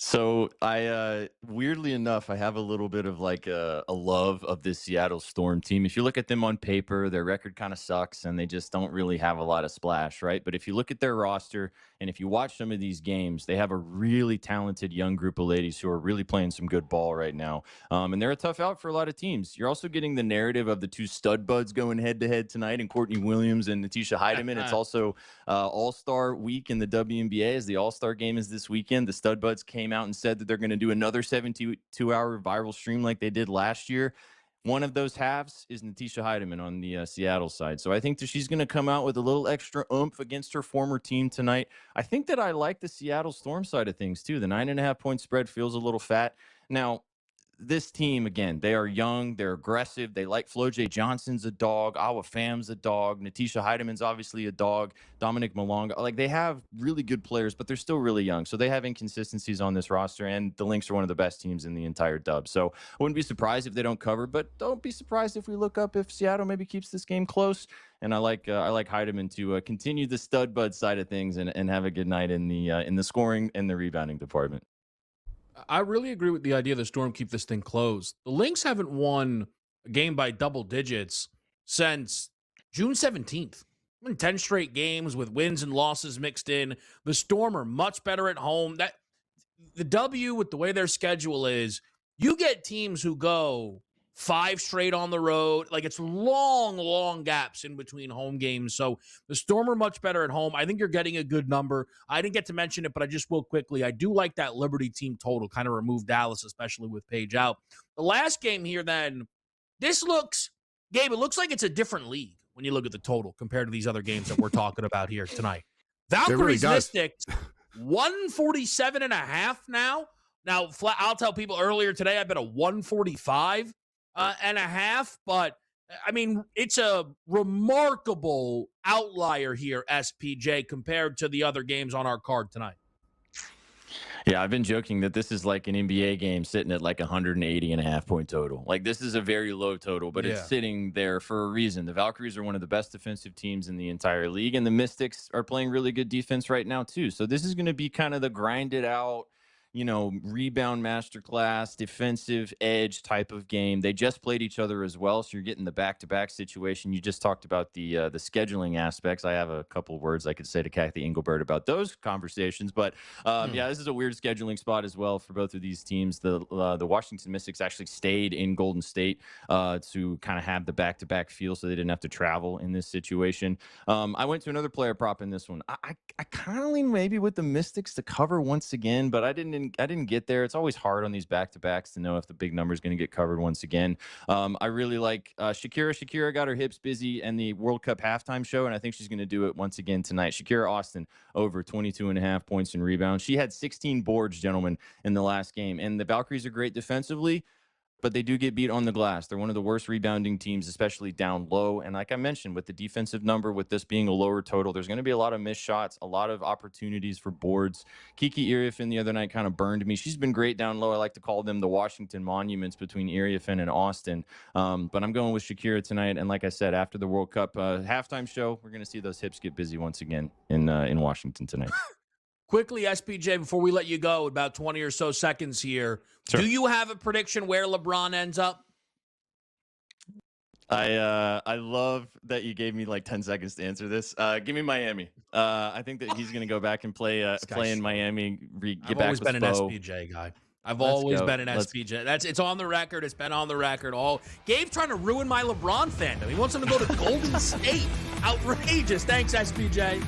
So I weirdly enough, I have a little bit of like a love of this Seattle Storm team. If you look at them on paper, their record kind of sucks and they just don't really have a lot of splash, right? But if you look at their roster and if you watch some of these games, they have a really talented young group of ladies who are really playing some good ball right now. And they're a tough out for a lot of teams. You're also getting the narrative of the two stud buds going head to head tonight, and Courtney Williams and Natisha Heidemann. It's also All-Star week in the WNBA, as the All-Star game is this weekend. The stud buds came out and said that they're going to do another 72-hour viral stream like they did last year. One of those halves is Natisha Heidemann on the Seattle side. So I think that she's going to come out with a little extra oomph against her former team tonight. I think that I like the Seattle Storm side of things too. The 9.5-point spread feels a little fat. Now, this team, again, they are young, they're aggressive, they like Flo J. Johnson's a dog, Awa Fam's a dog, Natisha Heidemann's obviously a dog, Dominic Malonga. Like, they have really good players, but they're still really young. So they have inconsistencies on this roster, and the Lynx are one of the best teams in the entire dub. So I wouldn't be surprised if they don't cover, but don't be surprised if we look up if Seattle maybe keeps this game close. And I like Heidemann to continue the stud bud side of things and have a good night in the scoring and the rebounding department. I really agree with the idea the Storm keep this thing closed. The Lynx haven't won a game by double digits since June 17th. 10 straight games with wins and losses mixed in. The Storm are much better at home. That the W, with the way their schedule is, you get teams who go 5 straight on the road. Like, it's long gaps in between home games. So the Storm are much better at home. I think you're getting a good number. I didn't get to mention it, but I just will quickly. I do like that Liberty team total. Kind of remove Dallas, especially with Paige out. The last game here, then, this looks, Gabe, it looks like it's a different league when you look at the total compared to these other games that we're talking about here tonight. Valkyries Mystics, 147.5 now. Now, I'll tell people earlier today, I bet a 145. And a half, but I mean, it's a remarkable outlier here, SPJ, compared to the other games on our card tonight. Yeah, I've been joking that this is like an NBA game sitting at like 180.5 point total. Like, this is a very low total, but it's sitting there for a reason. The Valkyries are one of the best defensive teams in the entire league, and the Mystics are playing really good defense right now too. So this is going to be kind of the grinded out, rebound masterclass, defensive edge type of game. They just played each other as well, so you're getting the back-to-back situation. You just talked about the scheduling aspects. I have a couple of words I could say to Kathy Engelbert about those conversations, but this is a weird scheduling spot as well for both of these teams. The Washington Mystics actually stayed in Golden State to kind of have the back-to-back feel, so they didn't have to travel in this situation. I went to another player prop in this one. I kind of lean maybe with the Mystics to cover once again, but I didn't get there. It's always hard on these back-to-backs to know if the big number is going to get covered once again. I really like Shakira. Shakira got her hips busy in the World Cup halftime show, and I think she's going to do it once again tonight. Shakira Austin over 22.5 points in rebounds. She had 16 boards, gentlemen, in the last game. And the Valkyries are great defensively, but they do get beat on the glass. They're one of the worst rebounding teams, especially down low. And like I mentioned, with the defensive number, with this being a lower total, there's going to be a lot of missed shots, a lot of opportunities for boards. Kiki Iriafen the other night kind of burned me. She's been great down low. I like to call them the Washington monuments between Iriafen and Austin. But I'm going with Shakira tonight. And like I said, after the World Cup halftime show, we're going to see those hips get busy once again in Washington tonight. Quickly, SPJ, before we let you go, about 20 or so seconds here, sure. Do you have a prediction where LeBron ends up? I love that you gave me like 10 seconds to answer this. Give me Miami. I think that he's going to go back and play in Miami. I've always been an SPJ guy. I've always been an SPJ. It's on the record. It's been on the record. Gabe's trying to ruin my LeBron fandom. He wants him to go to Golden State. Outrageous. Thanks, SPJ.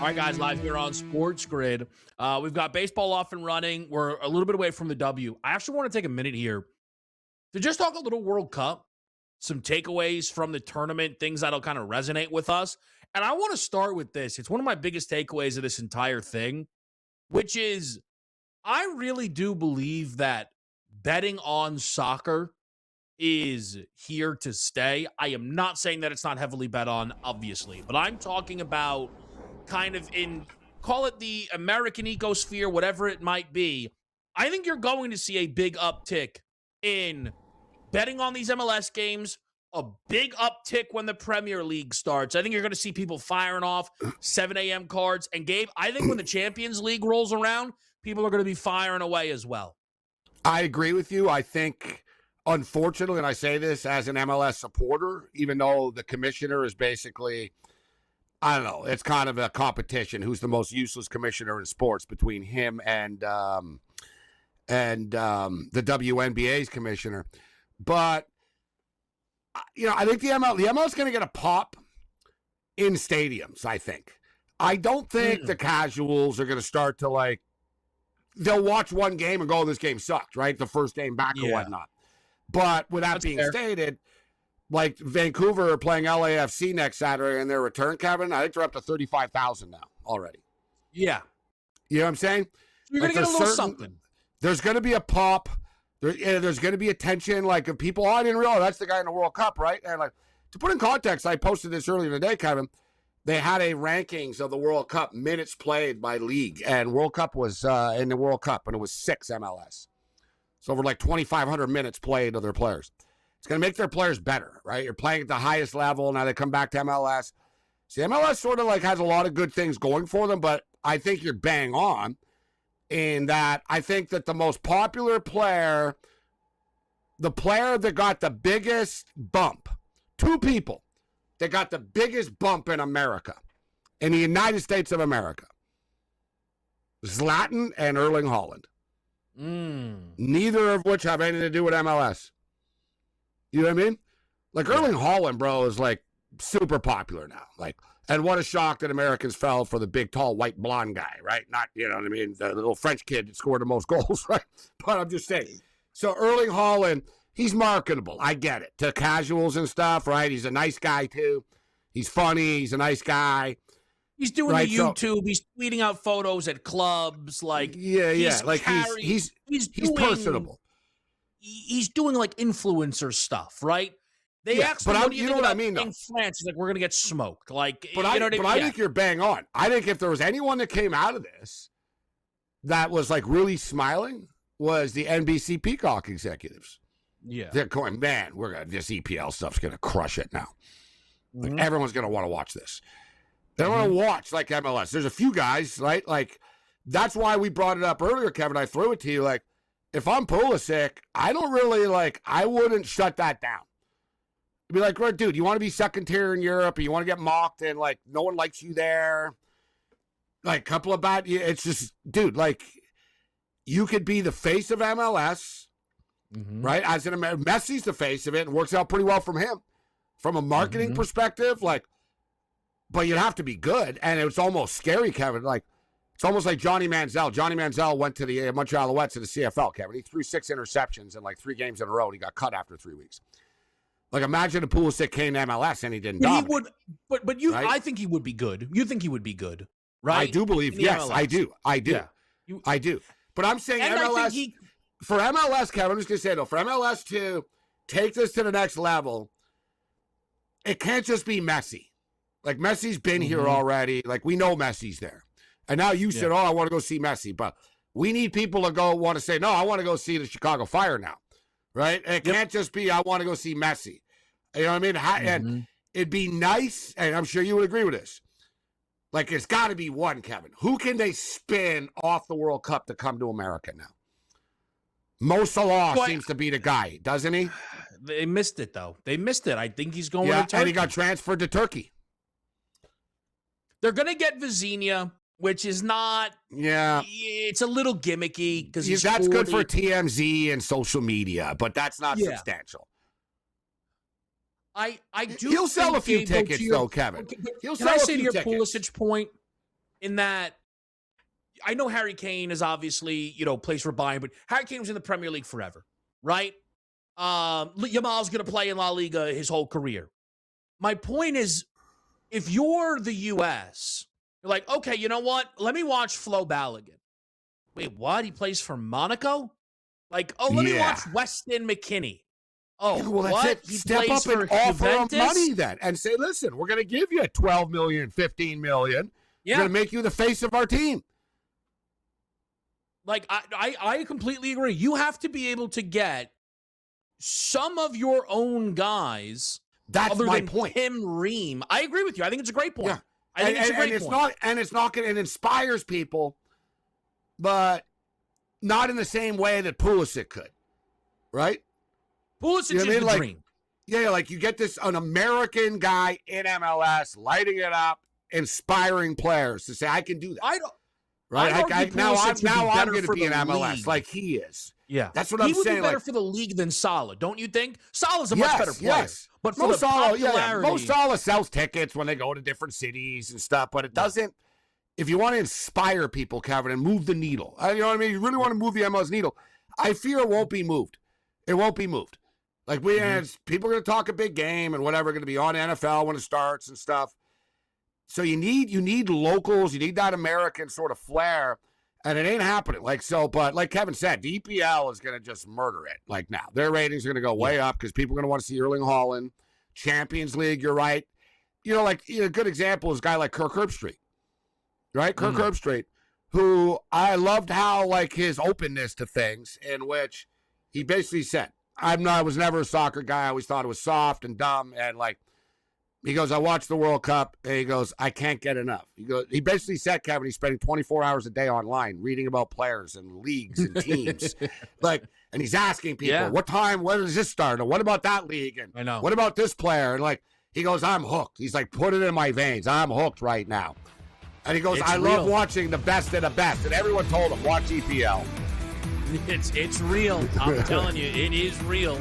All right, guys, live here on SportsGrid. We've got baseball off and running. We're a little bit away from the W. I actually want to take a minute here to just talk a little World Cup, some takeaways from the tournament, things that'll kind of resonate with us. And I want to start with this. It's one of my biggest takeaways of this entire thing, which is I really do believe that betting on soccer is here to stay. I am not saying that it's not heavily bet on, obviously, but I'm talking about kind of in, call it the American ecosphere, whatever it might be. I think you're going to see a big uptick in betting on these MLS games, a big uptick when the Premier League starts. I think you're going to see people firing off 7 a.m. cards. And Gabe, I think when the Champions League rolls around, people are going to be firing away as well. I agree with you. I think, unfortunately, and I say this as an MLS supporter, even though the commissioner is basically, I don't know, it's kind of a competition. Who's the most useless commissioner in sports between him and the WNBA's commissioner. But, you know, I think the MLS is going to get a pop in stadiums, I think. I don't think the casuals are going to start to, like, they'll watch one game and go, oh, this game sucked, right? The first game back or whatnot. But with that being stated, like Vancouver are playing LAFC next Saturday in their return, Kevin. I think they're up to 35,000 now already. Yeah. You know what I'm saying? You're going to get a little something. There's going to be a pop. There's going to be attention. Like, if people, oh, I didn't realize that's the guy in the World Cup, right? And, like, to put in context, I posted this earlier today, Kevin. They had a rankings of the World Cup minutes played by league, and World Cup was in the World Cup, and it was 6 MLS. So over like 2,500 minutes played of their players. It's going to make their players better, right? You're playing at the highest level. Now they come back to MLS. See, MLS sort of like has a lot of good things going for them, but I think you're bang on in that I think that the most popular player, the player that got the biggest bump, two people that got the biggest bump in America, in the United States of America, Zlatan and Erling Haaland. Neither of which have anything to do with MLS. You know what I mean? Like, Erling Haaland, bro, is like super popular now. Like, and what a shock that Americans fell for the big, tall, white, blonde guy, right? Not, you know what I mean, the little French kid that scored the most goals, right? But I'm just saying. So Erling Haaland, he's marketable. I get it. To casuals and stuff, right? He's a nice guy, too. He's funny. He's a nice guy. He's doing the YouTube. He's tweeting out photos at clubs. Like, like he's personable. He's doing like influencer stuff, right? They actually, but you know what I mean, though. In France, he's like, we're gonna get smoked. Like, but I think you're bang on. I think if there was anyone that came out of this that was like really smiling, was the NBC Peacock executives. Yeah, they're going, man, this EPL stuff's gonna crush it now. Like, everyone's gonna want to watch this. They don't want to watch like MLS. There's a few guys, right? Like, that's why we brought it up earlier, Kevin. I threw it to you. Like, if I'm Pulisic, I don't really I wouldn't shut that down. I'd be like, right, dude, you want to be second tier in Europe, or you want to get mocked and like no one likes you there. Like, couple of bad, it's just, dude, like, you could be the face of MLS, right? As in Messi's the face of it, and works out pretty well from him. From a marketing perspective, like, but you'd have to be good, and it's almost scary, Kevin. Like, it's almost like Johnny Manziel. Johnny Manziel went to the Montreal Alouettes in the CFL, Kevin. He threw 6 interceptions in like 3 games in a row, and he got cut after 3 weeks. Like, imagine if Pulisic came to MLS and he didn't dominate. He would, but you, right? I think he would be good. You think he would be good, right? I do believe, yes, MLS. I do. Yeah. I do. But I'm saying MLS, for MLS, Kevin, I'm just going to say, though, for MLS to take this to the next level, it can't just be Messi. Like, Messi's been here already. Like, we know Messi's there. And now you said, oh, I want to go see Messi. But we need people to go want to say, no, I want to go see the Chicago Fire now. Right? It can't just be, I want to go see Messi. You know what I mean? And it'd be nice, and I'm sure you would agree with this. Like, it's got to be one, Kevin. Who can they spin off the World Cup to come to America now? Mo Salah seems to be the guy, doesn't he? They missed it, though. They missed it. I think he's going to Turkey. And he got transferred to Turkey. They're going to get Vizinha, which is not. Yeah. It's a little gimmicky because that's good for TMZ and social media, but that's not substantial. I do. He'll sell a few tickets, though, Kevin. Can I say to your Pulisic point? in that I know Harry Kane is obviously, plays for Bayern, but Harry Kane was in the Premier League forever, right? Yamal's going to play in La Liga his whole career. My point is, if you're the U.S., you're like, okay, you know what? Let me watch Flo Balogun. Wait, what? He plays for Monaco? Like, let me watch Weston McKennie. Oh, yeah, well, that's what? it. He Step plays up and for offer him Juventus? money then and say, listen, we're going to give you $12 million, $15 million. Yeah. We're going to make you the face of our team. Like, I completely agree. You have to be able to get some of your own guys. That's other my than point. Tim Ream. I agree with you. I think it's a great point. Yeah. I think it's a great point. It inspires people, but not in the same way that Pulisic could, right? Pulisic is the dream. Yeah, like you get an American guy in MLS lighting it up, inspiring players to say, I can do that. I don't. Right? Now I'm going to be in MLS league. like he is. Yeah. That's what I'm saying. He would be better for the league than Salah, don't you think? Salah's a much better player. Yes. But for Mo the Salah, popularity... Mo Salah sells tickets when they go to different cities and stuff, but it doesn't... If you want to inspire people, Kevin, and move the needle, you know what I mean? You really want to move the MLS needle, I fear it won't be moved. It won't be moved. Like, people are going to talk a big game and whatever, going to be on NFL when it starts and stuff. So you need locals, you need that American sort of flair, and it ain't happening. But like Kevin said, the EPL is going to just murder it. Like now, their ratings are going to go way up because people are going to want to see Erling Haaland. Champions League, you're right. A good example is a guy like Kirk Herbstreit, right? Kirk Herbstreit, who I loved how his openness to things, in which he basically said, I was never a soccer guy. I always thought it was soft and dumb, and he goes, I watched the World Cup, and he goes, I can't get enough. He basically said, Kevin, he's spending 24 hours a day online reading about players and leagues and teams. And he's asking people, what time, when does this start? And what about that league? And I know. What about this player? And he goes, I'm hooked. He's like, put it in my veins. I'm hooked right now. And he goes, I love watching the best of the best. And everyone told him, watch EPL. It's real. I'm telling you, it is real.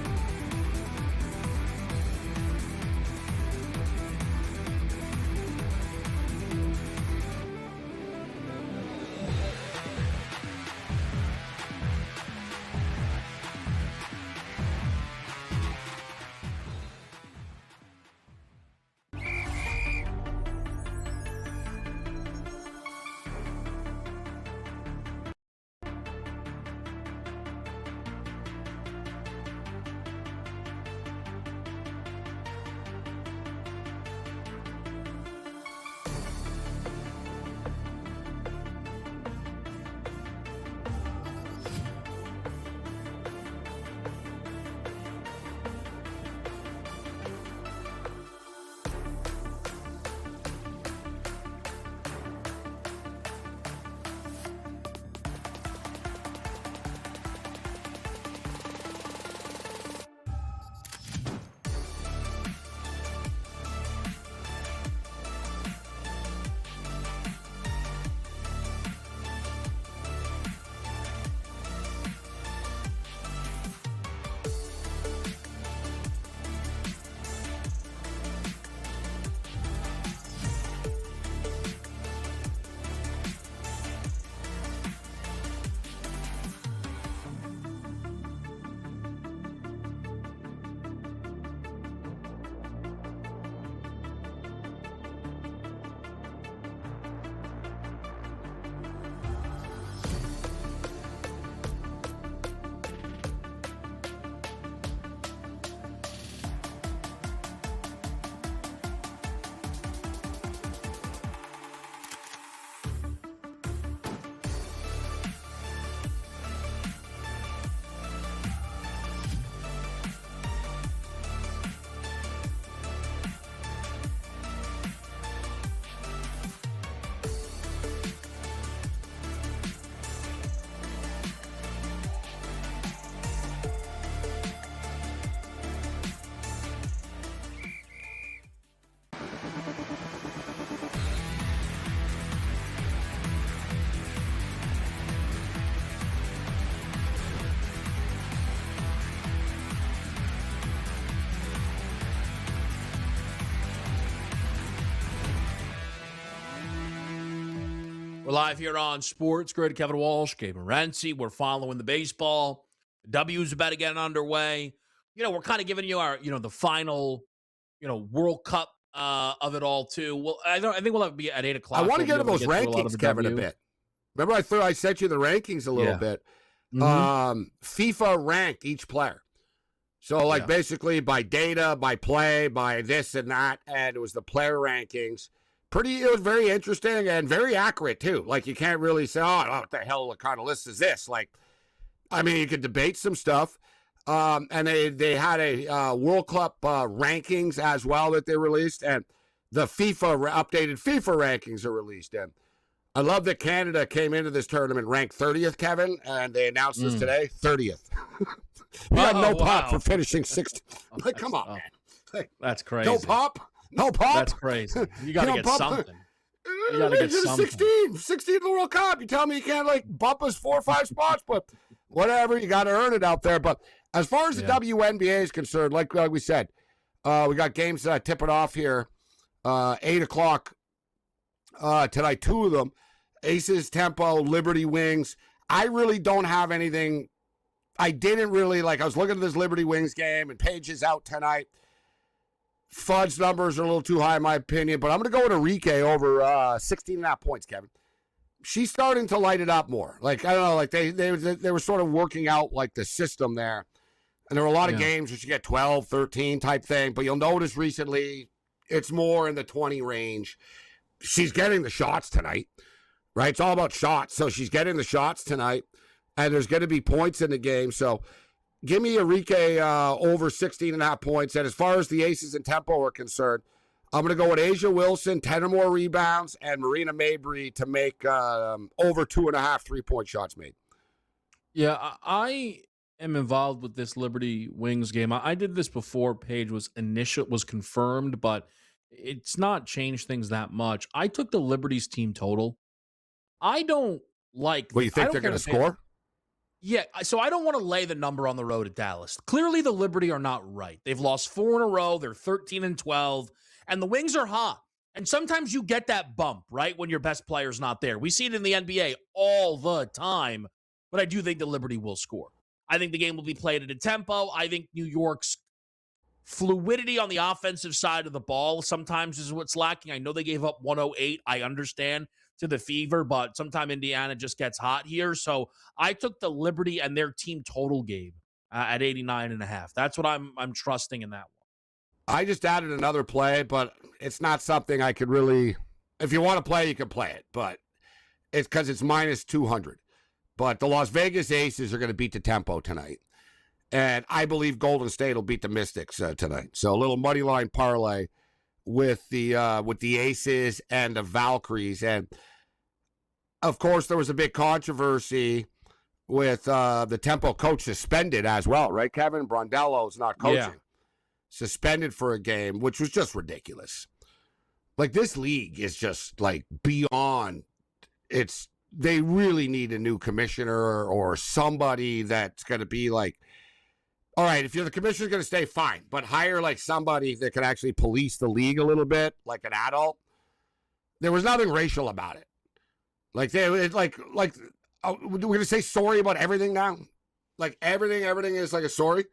We're live here on SportsGrid. Kevin Walsh, Gabriel Morency. We're following the baseball. W's about to get underway. We're kind of giving you our, the final, World Cup of it all too. Well, I think we'll have to be at 8 o'clock. I want to get to those rankings, Kevin, a bit. Remember, I sent you the rankings a little bit. Mm-hmm. FIFA ranked each player. So, basically by data, by play, by this and that, and it was the player rankings. It was very interesting and very accurate, too. Like, you can't really say, what the hell kind of list is this? Like, I mean, you could debate some stuff. And they had a World Cup rankings as well that they released, and the updated FIFA rankings are released. And I love that Canada came into this tournament ranked 30th, Kevin, and they announced this today, 30th. We got no pop for finishing 60th. Like, come on, man. Like, that's crazy. No pop? No pop? That's crazy. You got to get something. You got to get something. 16 in the World Cup. You tell me you can't, bump us 4 or 5 spots, but whatever. You got to earn it out there. But as far as the WNBA is concerned, like we said, we got games tipping off here, 8 o'clock tonight, 2 of them. Aces, Tempo, Liberty Wings. I really don't have anything. I didn't really, I was looking at this Liberty Wings game, and Paige is out tonight. Fudge numbers are a little too high, in my opinion, but I'm going to go with Enrique over 16.5 points, Kevin. She's starting to light it up more. I don't know, they were sort of working out, the system there. And there were a lot of games where she get 12, 13 type thing, but you'll notice recently it's more in the 20 range. She's getting the shots tonight, right? It's all about shots. So she's getting the shots tonight, and there's going to be points in the game. So give me Enrique over 16.5 points. And as far as the Aces and Tempo are concerned, I'm going to go with Asia Wilson, 10 or more rebounds, and Marina Mabry to make over 2.5 3-point shots made. Yeah, I am involved with this Liberty Wings game. I did this before Paige was confirmed, but it's not changed things that much. I took the Liberty's team total. I don't like. Well, you think they're going to score? Yeah, so I don't want to lay the number on the road at Dallas. Clearly, the Liberty are not right. They've lost 4 in a row. They're 13-12, and the Wings are hot. And sometimes you get that bump, right, when your best player's not there. We see it in the NBA all the time, but I do think the Liberty will score. I think the game will be played at a tempo. I think New York's fluidity on the offensive side of the ball sometimes is what's lacking. I know they gave up 108. I understand to the Fever, but sometimes Indiana just gets hot here. So I took the Liberty and their team total game at 89.5. That's what I'm trusting in that one. I just added another play, but it's not something I could really. If you want to play, you can play it, but it's because it's minus 200. But the Las Vegas Aces are going to beat the Tempo tonight. And I believe Golden State will beat the Mystics tonight. So a little money line parlay with the Aces and the Valkyries. And, of course, there was a big controversy with the Tempo coach suspended as well, right, Kevin? Brondello's not coaching. Yeah. Suspended for a game, which was just ridiculous. This league is just, beyond its. They really need a new commissioner or somebody that's going to be all right, if you're the commissioner going to stay, fine, but hire somebody that can actually police the league a little bit, like an adult. There was nothing racial about it. We're going to say sorry about everything now. Everything is a sorry.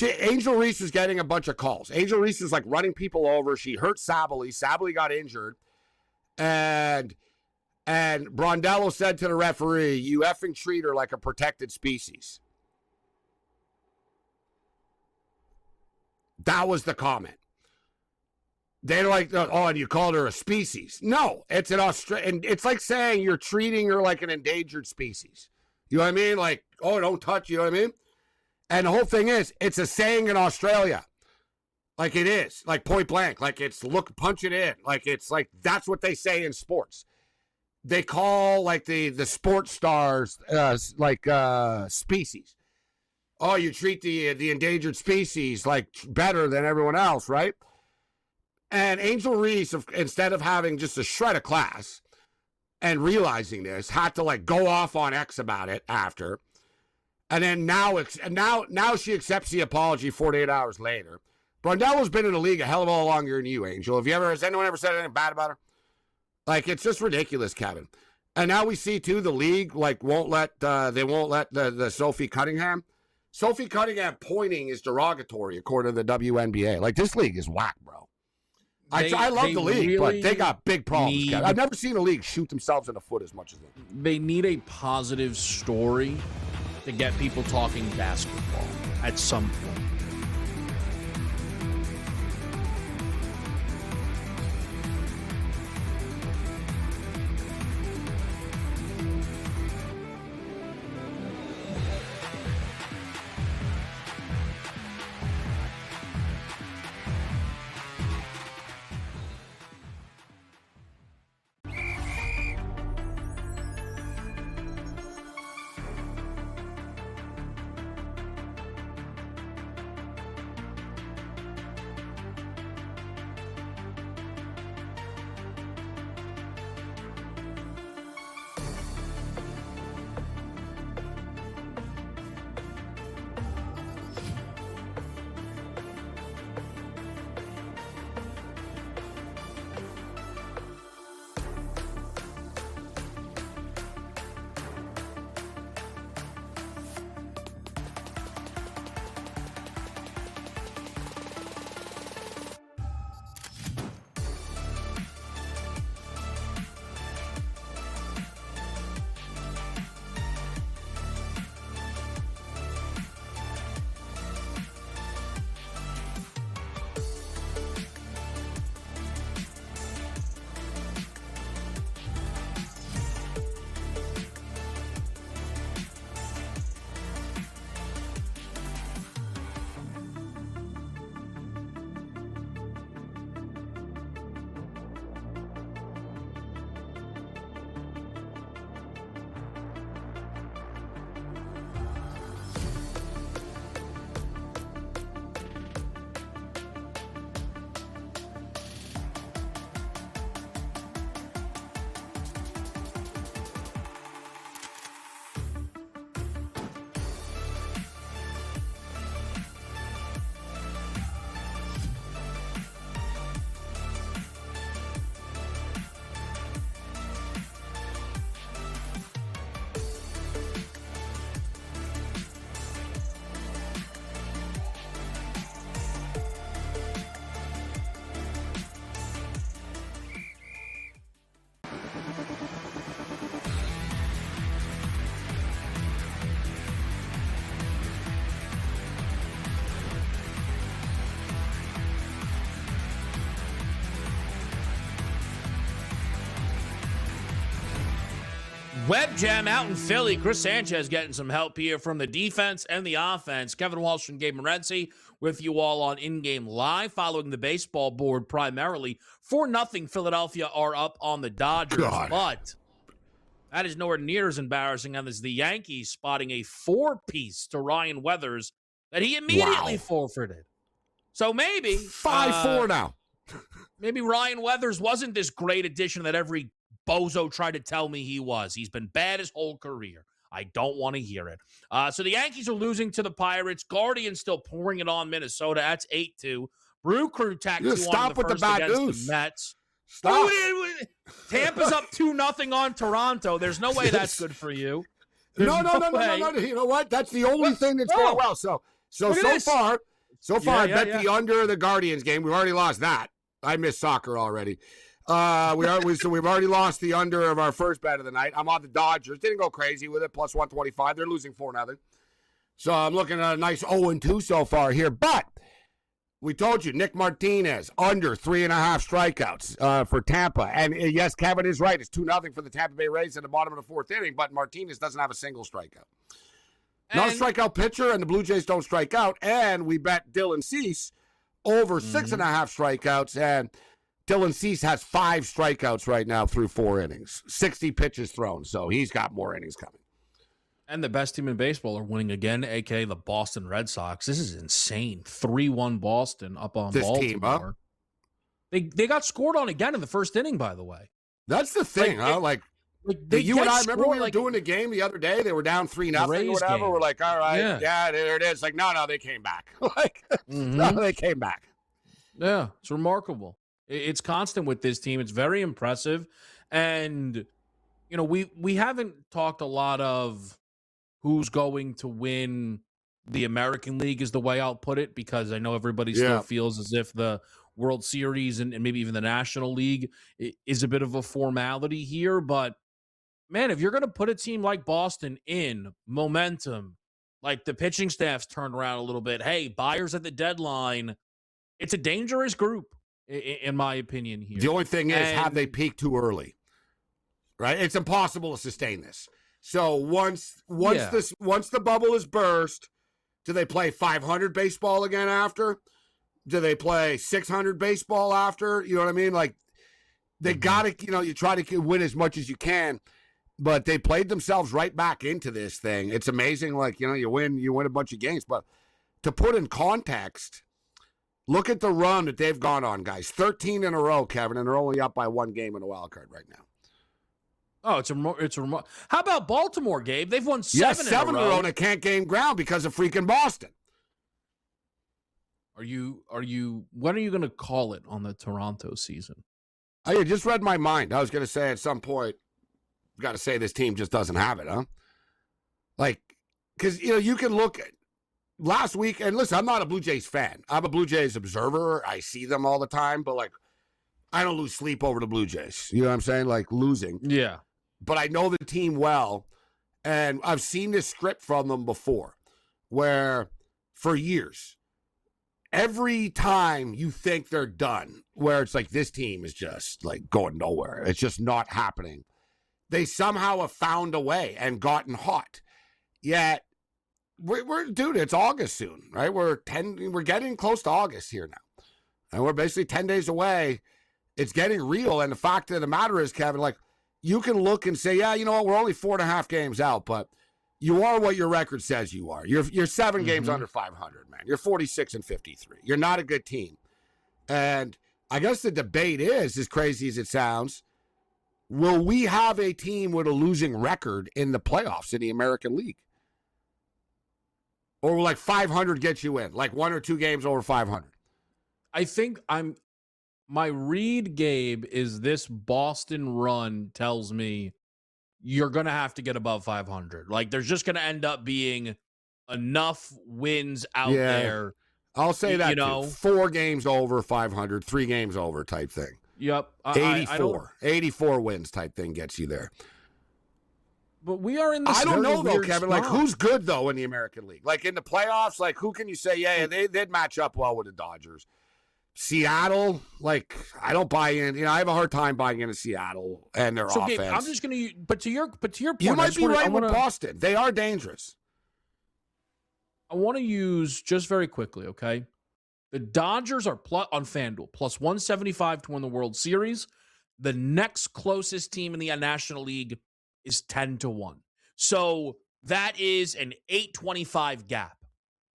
Angel Reese is getting a bunch of calls. Angel Reese is running people over. She hurt Sabally. Sabally got injured. And Brondello said to the referee, "You effing treat her like a protected species." That was the comment. They're and you called her a species. No, it's an Australian. It's like saying you're treating her like an endangered species. You know what I mean? Don't touch, you know what I mean? And the whole thing is, it's a saying in Australia. It is. Point blank. It's punch it in. That's what they say in sports. They call the sports stars species. Oh, you treat the endangered species better than everyone else, right? And Angel Reese, instead of having just a shred of class and realizing this, had to go off on X about it after. And then now she accepts the apology 48 hours later. Brondello's been in the league a hell of a lot longer than you, Angel. Has anyone ever said anything bad about her? Like, it's just ridiculous, Kevin. And now we see, too, the league, like, they won't let the Sophie Cunningham. Sophie Cunningham pointing is derogatory, according to the WNBA. Like, this league is whack, bro. I love the league, really, but they got big problems. I've never seen a league shoot themselves in the foot as much as they need a positive story to get people talking basketball at some point. Web jam out in Philly. Chris Sanchez getting some help here from the defense and the offense. Kevin Walsh and Gabriel Morency with you all on In-Game Live, following the baseball board primarily. 4-0 Philadelphia are up on the Dodgers, but that is nowhere near as embarrassing as the Yankees spotting a 4-piece to Ryan Weathers that he immediately forfeited. So maybe 5-4 now. Maybe Ryan Weathers wasn't this great addition that every bozo tried to tell me he was. He's been bad his whole career. I don't want to hear it. So the Yankees are losing to the Pirates. Guardians still pouring it on Minnesota. That's 8-2. Brew Crew tacked 2-1 in the first against the Mets. Stop. Tampa's up 2-0 on Toronto. There's no way that's good for you. No. You know what? That's the only thing that's going well. So far, I bet the under of the Guardians game. We've already lost that. I miss soccer already. So we've already lost the under of our first bet of the night. I'm on the Dodgers. Didn't go crazy with it. Plus 125. They're losing 4-0. So I'm looking at a nice 0-2 so far here. But we told you, Nick Martinez under 3.5 strikeouts for Tampa. And yes, Kevin is right. It's 2-0 for the Tampa Bay Rays at the bottom of the fourth inning. But Martinez doesn't have a single strikeout. Not a strikeout pitcher, and the Blue Jays don't strike out. And we bet Dylan Cease over 6.5 strikeouts. And Dylan Cease has 5 strikeouts right now through 4 innings, 60 pitches thrown. So he's got more innings coming. And the best team in baseball are winning again, a.k.a. the Boston Red Sox. This is insane. 3-1 Boston up on Baltimore. Team, huh? They got scored on again in the first inning, by the way. That's the thing, huh? You and I remember we were doing a game the other day. They were down 3-0 or whatever. Game. We're like, all right, yeah, there it is. Like, no, they came back. No, they came back. Yeah, it's remarkable. It's constant with this team. It's very impressive. And, you know, we haven't talked a lot of who's going to win the American League is the way I'll put it, because I know everybody still feels as if the World Series and maybe even the National League is a bit of a formality here. But, man, if you're going to put a team like Boston in momentum, like the pitching staff's turned around a little bit, hey, buyers at the deadline, it's a dangerous group, in my opinion here. The only thing is, have they peaked too early? Right? It's impossible to sustain this. So once the bubble is burst, do they play 500 baseball again after? Do they play 600 baseball after? You know what I mean? Like, they got to, you try to win as much as you can, but they played themselves right back into this thing. It's amazing. Like, you win a bunch of games, but to put in context, look at the run that they've gone on, guys. 13 in a row, Kevin, and they're only up by 1 game in the wild card right now. Oh, it's a how about Baltimore, Gabe? They've won 7 in a row, and they can't gain ground because of freaking Boston. When are you going to call it on the Toronto season? I just read my mind. I was going to say at some point, got to say this team just doesn't have it, huh? Like, because, you can look at last week, and listen, I'm not a Blue Jays fan. I'm a Blue Jays observer. I see them all the time, but, like, I don't lose sleep over the Blue Jays. You know what I'm saying? Like, losing. Yeah. But I know the team well, and I've seen this script from them before, where for years, every time you think they're done, where it's like this team is just like going nowhere, it's just not happening, they somehow have found a way and gotten hot. Yet, dude, it's August soon, right? We're getting close to August here now, and we're basically 10 days away. It's getting real, and the fact of the matter is, Kevin, like, you can look and say, yeah, you know what, we're only 4.5 games out, but you are what your record says you are. You're 7 games under 500, man. You're 46-53. You're not a good team. And I guess the debate is, as crazy as it sounds, will we have a team with a losing record in the playoffs in the American League? Or will, like, 500 get you in? Like 1 or 2 games over 500? I think my read, Gabe, is this Boston run tells me you're going to have to get above 500. Like, there's just going to end up being enough wins out there. I'll say that, too. 4 games over 500, 3 games over type thing. Yep. 84 wins type thing gets you there. But we are in this I don't know, though, Kevin. Spot. Like, who's good, though, in the American League? Like, in the playoffs, like, who can you say, they'd match up well with the Dodgers? Seattle, like, I don't buy in. I have a hard time buying into Seattle and their offense. Gabe, I'm just going to. But to your point, you might be right with Boston. They are dangerous. I want to use just very quickly. Okay, the Dodgers are on FanDuel plus 175 to win the World Series. The next closest team in the National League is 10-1. So that is an 825 gap.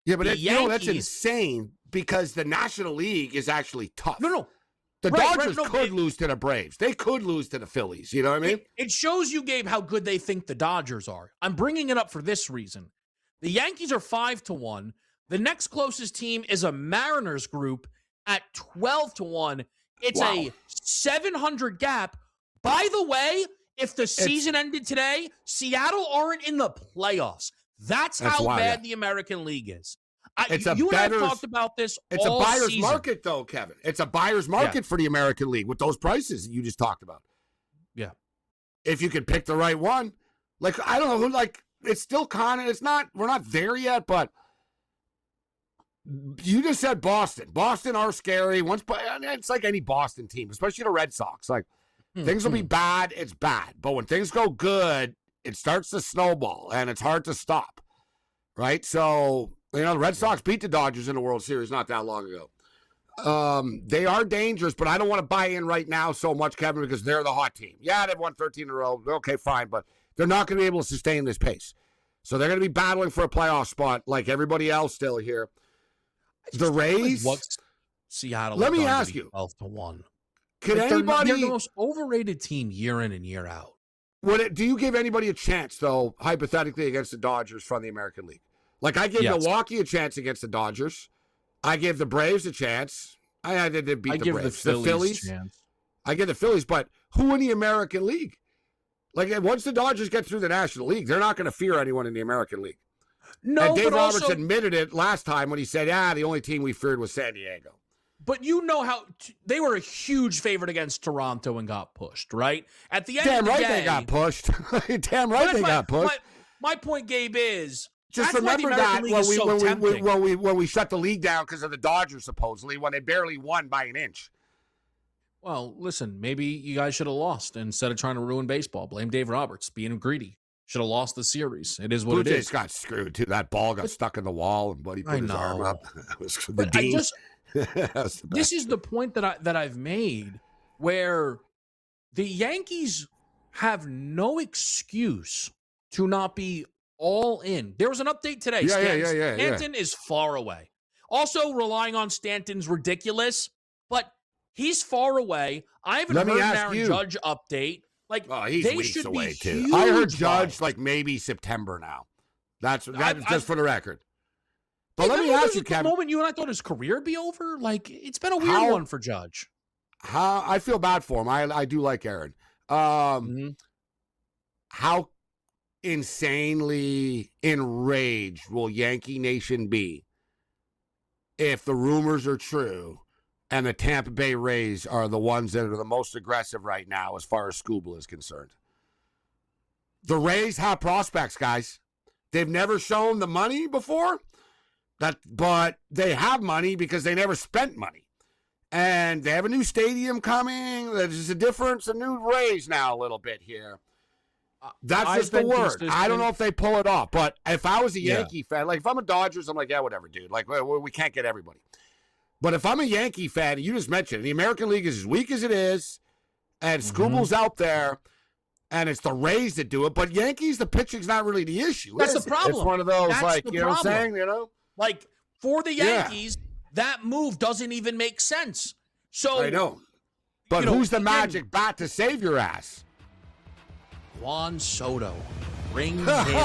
Yeah, but that's insane. Because the National League is actually tough. No. The Dodgers could lose to the Braves. They could lose to the Phillies. You know what I mean? It shows you, Gabe, how good they think the Dodgers are. I'm bringing it up for this reason. The Yankees are 5-1. The next closest team is a Mariners group at 12-1. It's a 700 gap. By the way, if the season ended today, Seattle aren't in the playoffs. That's how bad the American League is. You and I have talked about this all season. It's a buyer's market, though, Kevin. It's a buyer's market for the American League with those prices that you just talked about. Yeah. If you can pick the right one. Like, I don't know who, like, it's still we're not there yet, but you just said Boston. Boston are scary. It's like any Boston team, especially the Red Sox. Like, things will be bad, it's bad. But when things go good, it starts to snowball, and it's hard to stop. Right? So, the Red Sox beat the Dodgers in the World Series not that long ago. They are dangerous, but I don't want to buy in right now so much, Kevin, because they're the hot team. Yeah, they've won 13 in a row. Okay, fine, but they're not going to be able to sustain this pace. So they're going to be battling for a playoff spot like everybody else still here. The Rays. Seattle. Let me ask you. 12-1. Could anybody? They're the most overrated team year in and year out. Do you give anybody a chance, though, hypothetically, against the Dodgers from the American League? Like, I give Milwaukee a chance against the Dodgers. I give the Braves a chance. I did beat the Braves. The Phillies a chance. I give the Phillies, but who in the American League? Like, once the Dodgers get through the National League, they're not going to fear anyone in the American League. No, and Dave but Roberts also, admitted it last time when he said, the only team we feared was San Diego. But you know how they were a huge favorite against Toronto and got pushed, right? At the end Damn of the right day, they got pushed. Damn right they got pushed. My point, Gabe, is just that's remember why the that American League is so tempting. when we shut the league down because of the Dodgers, supposedly, when they barely won by an inch. Well, listen, maybe you guys should have lost instead of trying to ruin baseball. Blame Dave Roberts being greedy. Should have lost the series. It is what Blue it Jays is. got screwed too. That ball got stuck in the wall, and Buddy put his arm up. That was the But Dean. this is the point that I've made, where the Yankees have no excuse to not be all in. There was an update today. Stanton is far away. Also, relying on Stanton's ridiculous, but he's far away. I haven't heard an Aaron Judge update. Like, he's they weeks should away be too. huge I heard Judge buys. like maybe September now. That's just for the record. But let me Remember ask you, the Kevin. moment you and I thought his career would be over? Like, it's been a weird one for Judge. I feel bad for him. I do like Aaron. How insanely enraged will Yankee Nation be if the rumors are true and the Tampa Bay Rays are the ones that are the most aggressive right now as far as Scooble is concerned? The Rays have prospects, guys. They've never shown the money before, but they have money because they never spent money. And they have a new stadium coming. There's a difference, a new Rays now a little bit here. That's just the word. I don't know if they pull it off. But if I was a Yankee fan, like if I'm a Dodgers, I'm like, yeah, whatever, dude. Like, we can't get everybody. But if I'm a Yankee fan, you just mentioned it, the American League is as weak as it is, and Scooble's out there, and it's the Rays that do it. But Yankees, the pitching's not really the issue. That's the problem. It's one of those, That's you know what I'm saying? You know? Like, for the Yankees, that move doesn't even make sense. So I know. But who's the magic bat to save your ass? Juan Soto. Bring him back.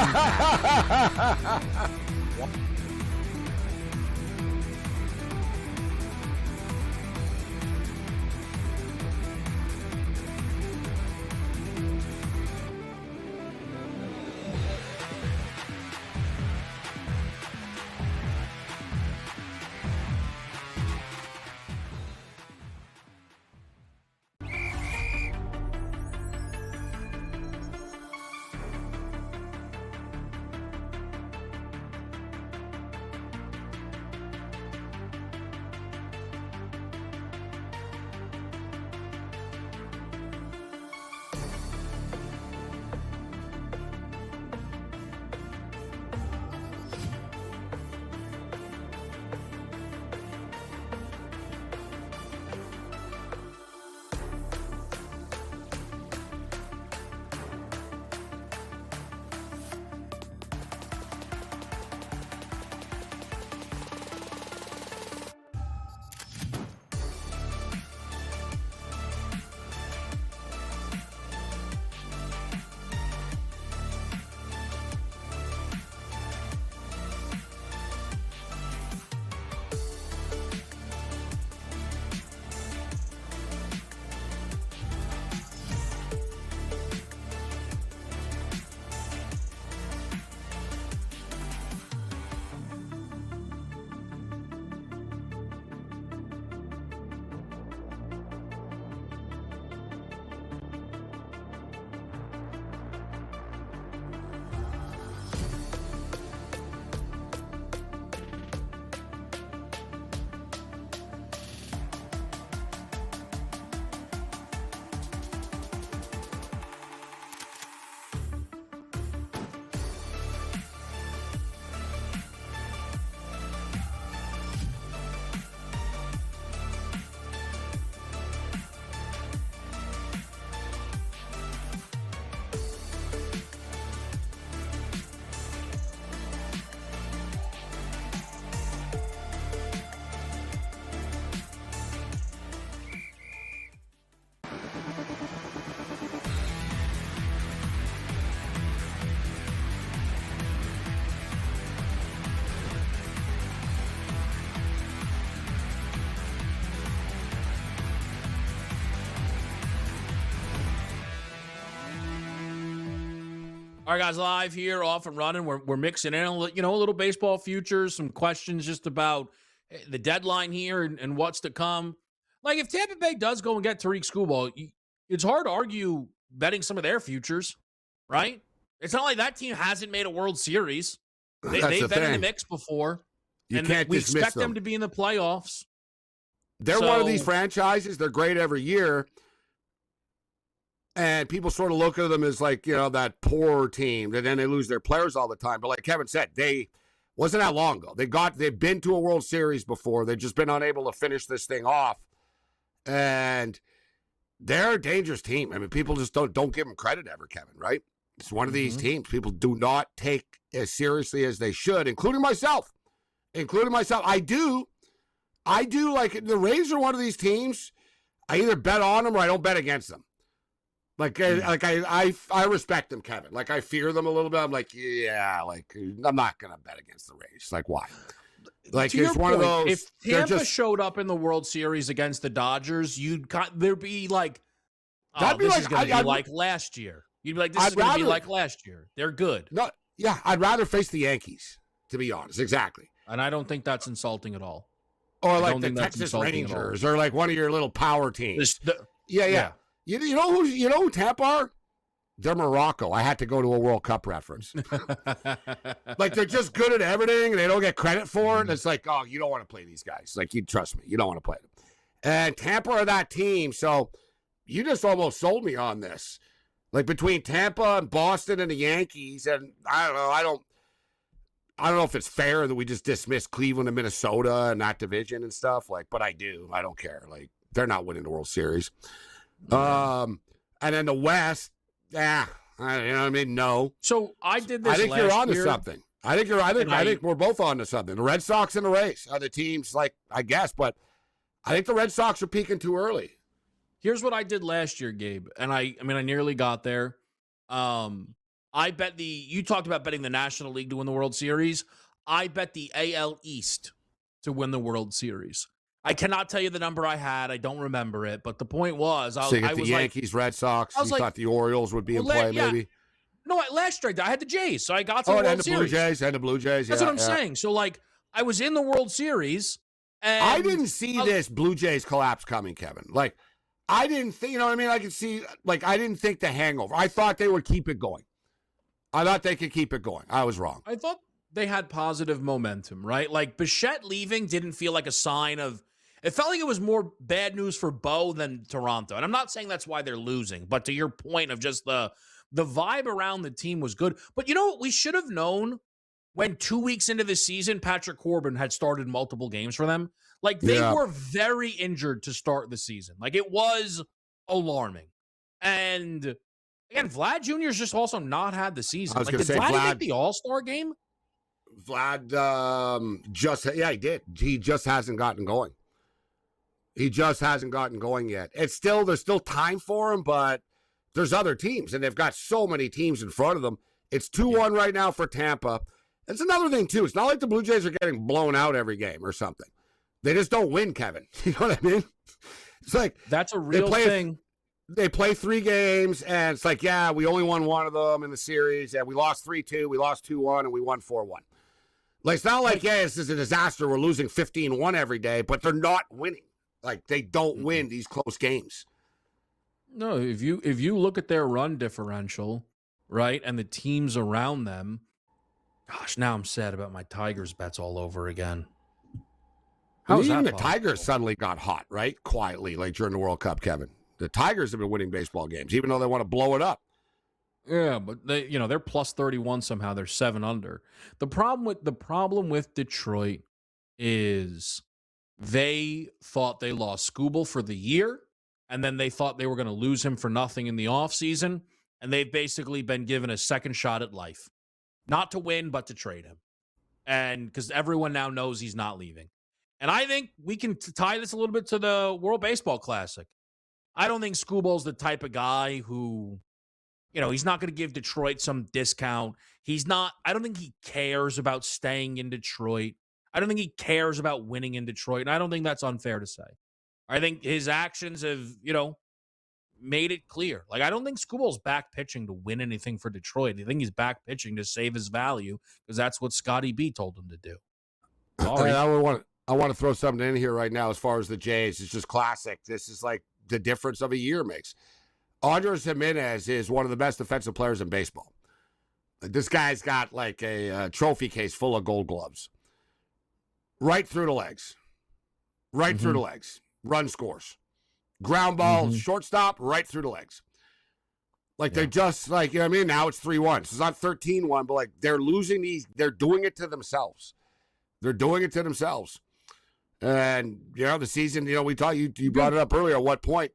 All right, guys, live here, off and running. We're mixing in, a little baseball futures, some questions just about the deadline here and what's to come. Like, if Tampa Bay does go and get Tariq Skubal, it's hard to argue betting some of their futures, right? It's not like that team hasn't made a World Series. They've been in the mix before. You can't we dismiss expect them to be in the playoffs. They're one of these franchises. They're great every year. And people sort of look at them as like, that poor team. And then they lose their players all the time. But like Kevin said, wasn't that long ago. They've been to a World Series before. They've just been unable to finish this thing off. And they're a dangerous team. I mean, people just don't give them credit ever, Kevin, right? It's one of these teams people do not take as seriously as they should, including myself. I do like the Rays are one of these teams. I either bet on them or I don't bet against them. I respect them, Kevin. Like, I fear them a little bit. I'm like, I'm not going to bet against the Rays. Like, why? Like, it's one of those. If Tampa showed up in the World Series against the Dodgers, there'd be like, this is going to be like last year. You'd be like, this is going to be like last year. They're good. No, yeah, I'd rather face the Yankees, to be honest. Exactly. And I don't think that's insulting at all. Or like the Texas Rangers, or like one of your little power teams. Yeah. You know who Tampa are? They're Morocco. I had to go to a World Cup reference. Like, they're just good at everything, and they don't get credit for it. And it's like, oh, you don't want to play these guys. Like, you trust me, you don't want to play them. And Tampa are that team, so you just almost sold me on this. Like, between Tampa and Boston and the Yankees, and I don't know if it's fair that we just dismiss Cleveland and Minnesota and that division and stuff. Like, but I do. I don't care. Like, they're not winning the World Series. And then the West, you know what I mean? No. So I did this. I think you're onto year. something. I think we're both onto something. The Red Sox and the Rays are the teams, like, I guess, but I think the Red Sox are peaking too early. Here's what I did last year, Gabe, and I nearly got there. I bet you talked about betting the National League to win the World Series. I bet the AL East to win the World Series. I cannot tell you the number I had. I don't remember it, but the point was, I was the Yankees, Red Sox. You thought the Orioles would be in play, maybe? No, last year I had the Jays, so I got to the World Series. And the Blue Jays. That's what I'm saying. So, like, I was in the World Series, and I didn't see this Blue Jays collapse coming, Kevin. Like, I didn't think, you know what I mean? I could see, like, I didn't think the hangover. I thought they would keep it going. I thought they could keep it going. I was wrong. I thought they had positive momentum, right? Like, Bichette leaving didn't feel like a sign of, it felt like it was more bad news for Bo than Toronto. And I'm not saying that's why they're losing, but to your point of just the vibe around the team was good. But you know what? We should have known when 2 weeks into the season, Patrick Corbin had started multiple games for them. Like, they were very injured to start the season. Like, it was alarming. And again, Vlad Jr.'s just also not had the season. I was going to say, Vlad Vlad make the All-Star game? Vlad he did. He just hasn't gotten going. He just hasn't gotten going yet. There's still time for him, but there's other teams, and they've got so many teams in front of them. It's 2-1 right now for Tampa. That's another thing, too. It's not like the Blue Jays are getting blown out every game or something. They just don't win, Kevin. You know what I mean? It's like, that's a real thing. They play 3 games, and it's like, yeah, we only won one of them in the series, and we lost 3-2, we lost 2-1, and we won 4-1. Like, it's not like, this is a disaster. We're losing 15-1 every day, but they're not winning. Like, they don't win these close games. No, if you look at their run differential, right, and the teams around them, gosh, now I'm sad about my Tigers bets all over again. Even the Tigers suddenly got hot, right? Quietly, like during the World Cup, Kevin. The Tigers have been winning baseball games, even though they want to blow it up. Yeah, but they're plus 31 somehow. They're 7 under. The problem with Detroit is they thought they lost Skubal for the year, and then they thought they were going to lose him for nothing in the offseason, and they've basically been given a second shot at life. Not to win, but to trade him. And because everyone now knows he's not leaving. And I think we can tie this a little bit to the World Baseball Classic. I don't think Skubal's the type of guy who, he's not going to give Detroit some discount. I don't think he cares about staying in Detroit. I don't think he cares about winning in Detroit. And I don't think that's unfair to say. I think his actions have, made it clear. Like, I don't think Scooble's back pitching to win anything for Detroit. I think he's back pitching to save his value because that's what Scotty B told him to do. Sorry. I want to throw something in here right now as far as the Jays. It's just classic. This is like the difference of a year makes. Andres Jimenez is one of the best defensive players in baseball. This guy's got like a trophy case full of Gold Gloves. Right through the legs. Right through the legs. Run scores. Ground ball, shortstop, right through the legs. Like, they're just like, you know what I mean? Now it's 3-1. So it's not 13-1, but like, they're losing these. They're doing it to themselves. They're doing it to themselves. And, you know, the season, you know, we talked, you brought it up earlier. At what point?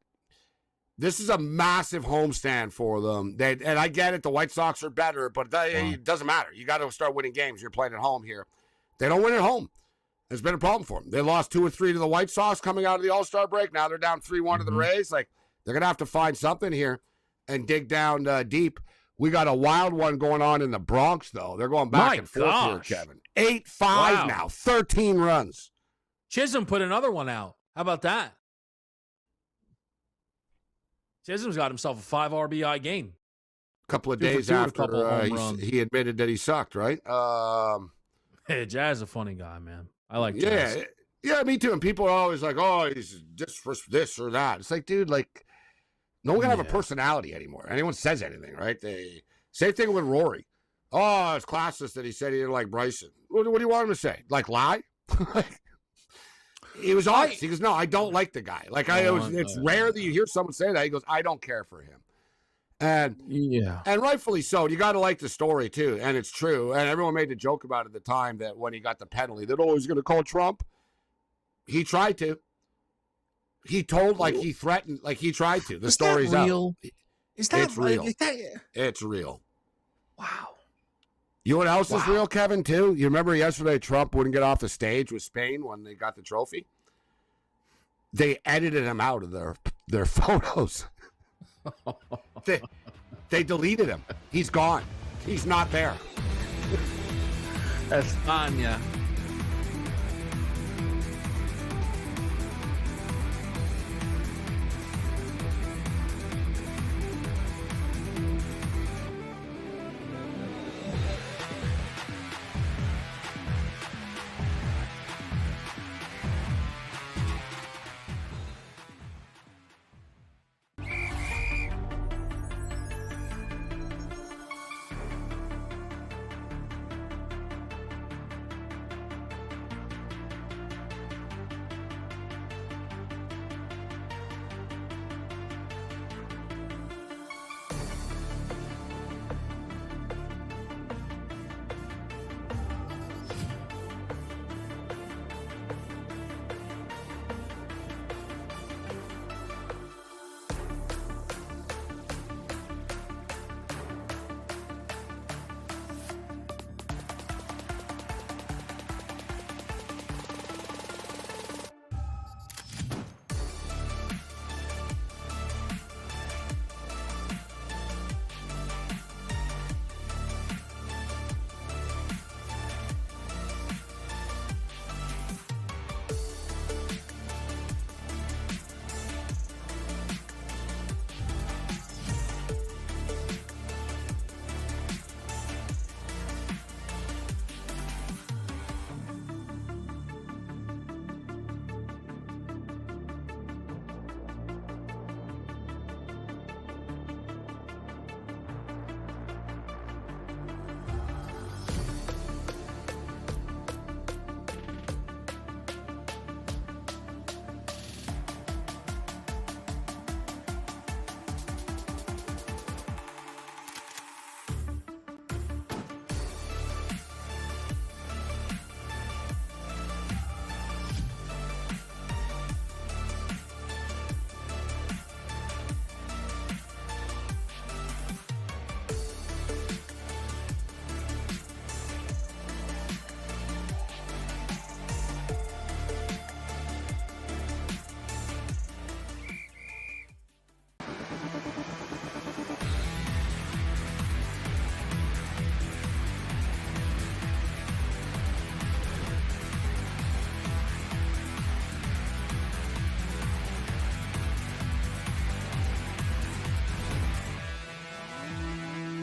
This is a massive homestand for them. And I get it. The White Sox are better, but it doesn't matter. You got to start winning games. You're playing at home here. They don't win at home. It's been a problem for them. They lost 2 or 3 to the White Sox coming out of the All-Star break. Now they're down 3-1 to the Rays. Like, they're going to have to find something here and dig down deep. We got a wild one going on in the Bronx, though. They're going back and forth here, Kevin. 8-5 now, 13 runs. Chisholm put another one out. How about that? Chisholm's got himself a 5 RBI game. A couple of days after he admitted that he sucked, right? Hey, Jazz is a funny guy, man. I like Jazz. Yeah, me too. And people are always like, oh, he's just for this or that. It's like, dude, like, no one can have a personality anymore. Anyone says anything, right? Same thing with Rory. Oh, it's classist that he said he didn't like Bryson. What do you want him to say? Like, lie? He was honest. He goes, no, I don't like the guy. Like, it's rare that you hear someone say that. He goes, I don't care for him. And rightfully so. You got to like the story too, and it's true. And everyone made the joke about it at the time that when he got the penalty, that he's going to call Trump. He tried to. He told, like, he threatened, like he tried to. The story's real. Is that real? It's real. Wow. You know what else is real, Kevin? Too. You remember yesterday Trump wouldn't get off the stage with Spain when they got the trophy. They edited him out of their photos. They deleted him. He's gone. He's not there. España.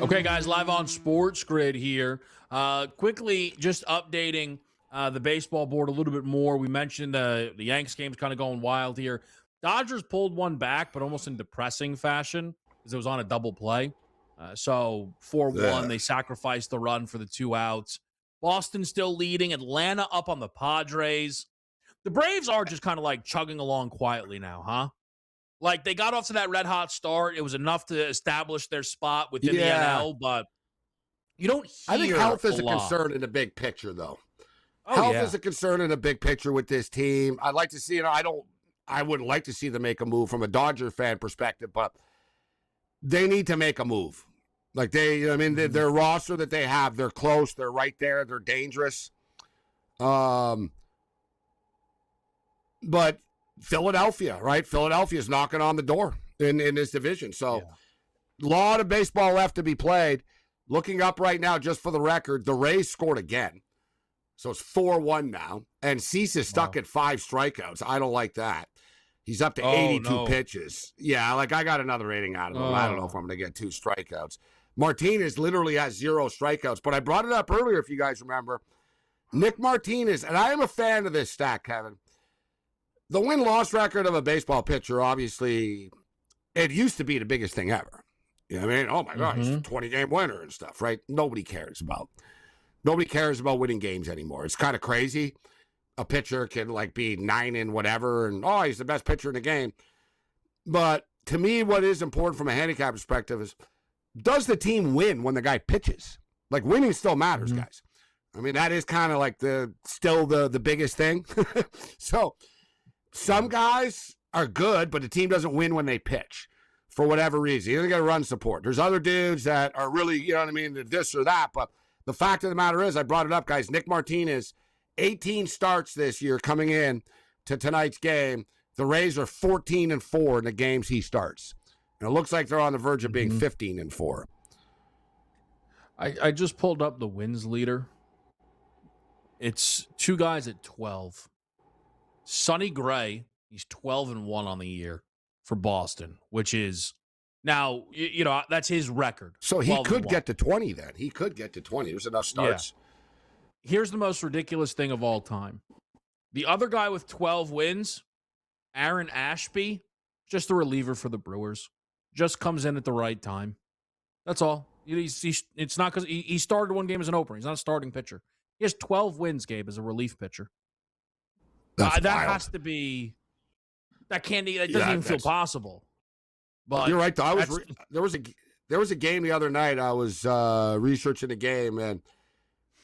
Okay, guys, live on SportsGrid here. Quickly, just updating the baseball board a little bit more. We mentioned the Yanks game's kind of going wild here. Dodgers pulled one back, but almost in depressing fashion because it was on a double play. So 4-1, they sacrificed the run for the 2 outs. Boston still leading. Atlanta up on the Padres. The Braves are just kind of like chugging along quietly now, huh? Like, they got off to that red-hot start. It was enough to establish their spot within the NL, but you don't hear I think health is a lot. concern in the big picture, though. Oh, Health yeah. is a concern in the big picture with this team. I'd like to see, I wouldn't like to see them make a move from a Dodger fan perspective, but they need to make a move. Like, their roster that they have, they're close, they're right there, they're dangerous. But Philadelphia, right? Philadelphia's knocking on the door in this division. So a lot of baseball left to be played. Looking up right now, just for the record, the Rays scored again. So it's 4-1 now. And Cease is stuck at 5 strikeouts. I don't like that. He's up to 82 pitches. Yeah, like, I got another rating out of him. I don't know if I'm going to get 2 strikeouts. Martinez literally has 0 strikeouts. But I brought it up earlier, if you guys remember. Nick Martinez, and I am a fan of this stat, Kevin. The win-loss record of a baseball pitcher, obviously, it used to be the biggest thing ever. You know what I mean? Oh, my gosh, 20-game winner and stuff, right? Nobody cares about winning games anymore. It's kind of crazy. A pitcher can, like, be 9 and whatever, and, he's the best pitcher in the game. But to me, what is important from a handicap perspective is, does the team win when the guy pitches? Like, winning still matters, guys. I mean, that is kind of like still the biggest thing. So some guys are good, but the team doesn't win when they pitch for whatever reason. You got to run support. There's other dudes that are really, you know what I mean, this or that. But the fact of the matter is, I brought it up, guys. Nick Martinez, 18 starts this year coming in to tonight's game. The Rays are 14-4 in the games he starts. And it looks like they're on the verge of being 15-4. I just pulled up the wins leader. It's 2 guys at 12. Sonny Gray, he's 12-1 on the year for Boston, which is now, that's his record. So he could get to 20 then. He could get to 20. There's enough starts. Yeah. Here's the most ridiculous thing of all time. The other guy with 12 wins, Aaron Ashby, just a reliever for the Brewers. Just comes in at the right time. That's all. It's not because he started one game as an opener. He's not a starting pitcher. He has 12 wins, Gabe, as a relief pitcher. That has to be. That doesn't even feel possible. But you're right. Though. There was a game the other night. I was researching the game, and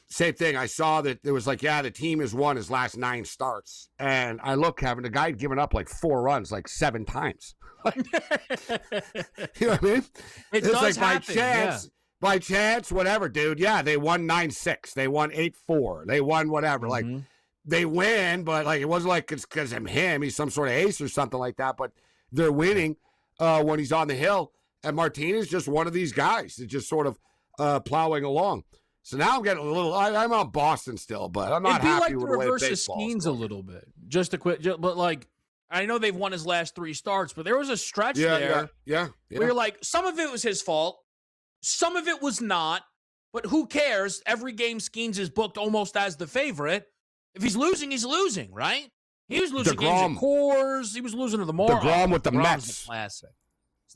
same thing. I saw that it was like, the team has won his last 9 starts, and I look, Kevin, the guy had given up like 4 runs like 7 times. You know what I mean? It's like happen, by chance, whatever, dude. Yeah, they won 9-6. They won 8-4. They won whatever. Like, they win, but like, it wasn't like it's because of him. He's some sort of ace or something like that. But they're winning when he's on the hill. And Martinez is just one of these guys that's just sort of plowing along. So now I'm getting a little. I'm on Boston still, but I'm not happy with the way baseball's going. It'd be like the reverse of Skeens a little bit, just a quick. But like, I know they've won his last 3 starts, but there was a stretch there. Yeah. Where you're like, some of it was his fault, some of it was not. But who cares? Every game Skeens is booked almost as the favorite. If he's losing, he's losing, right? He was losing games at Coors. He was losing to the Marlins. DeGrom with the Mets. Classic.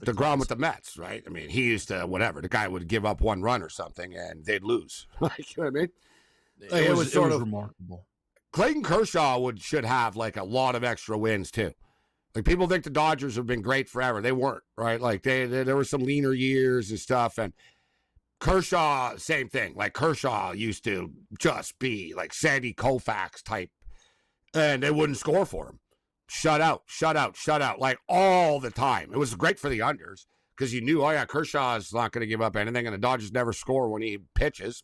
DeGrom with the Mets, right? I mean, he used to, whatever. The guy would give up 1 run or something, and they'd lose. Like, you know what I mean? It was remarkable. Clayton Kershaw should have, like, a lot of extra wins, too. Like, people think the Dodgers have been great forever. They weren't, right? Like, there were some leaner years and stuff, and Kershaw, same thing. Like, Kershaw used to just be, like, Sandy Koufax type, and they wouldn't score for him. Shut out, like all the time. It was great for the unders because you knew, Kershaw's not going to give up anything, and the Dodgers never score when he pitches.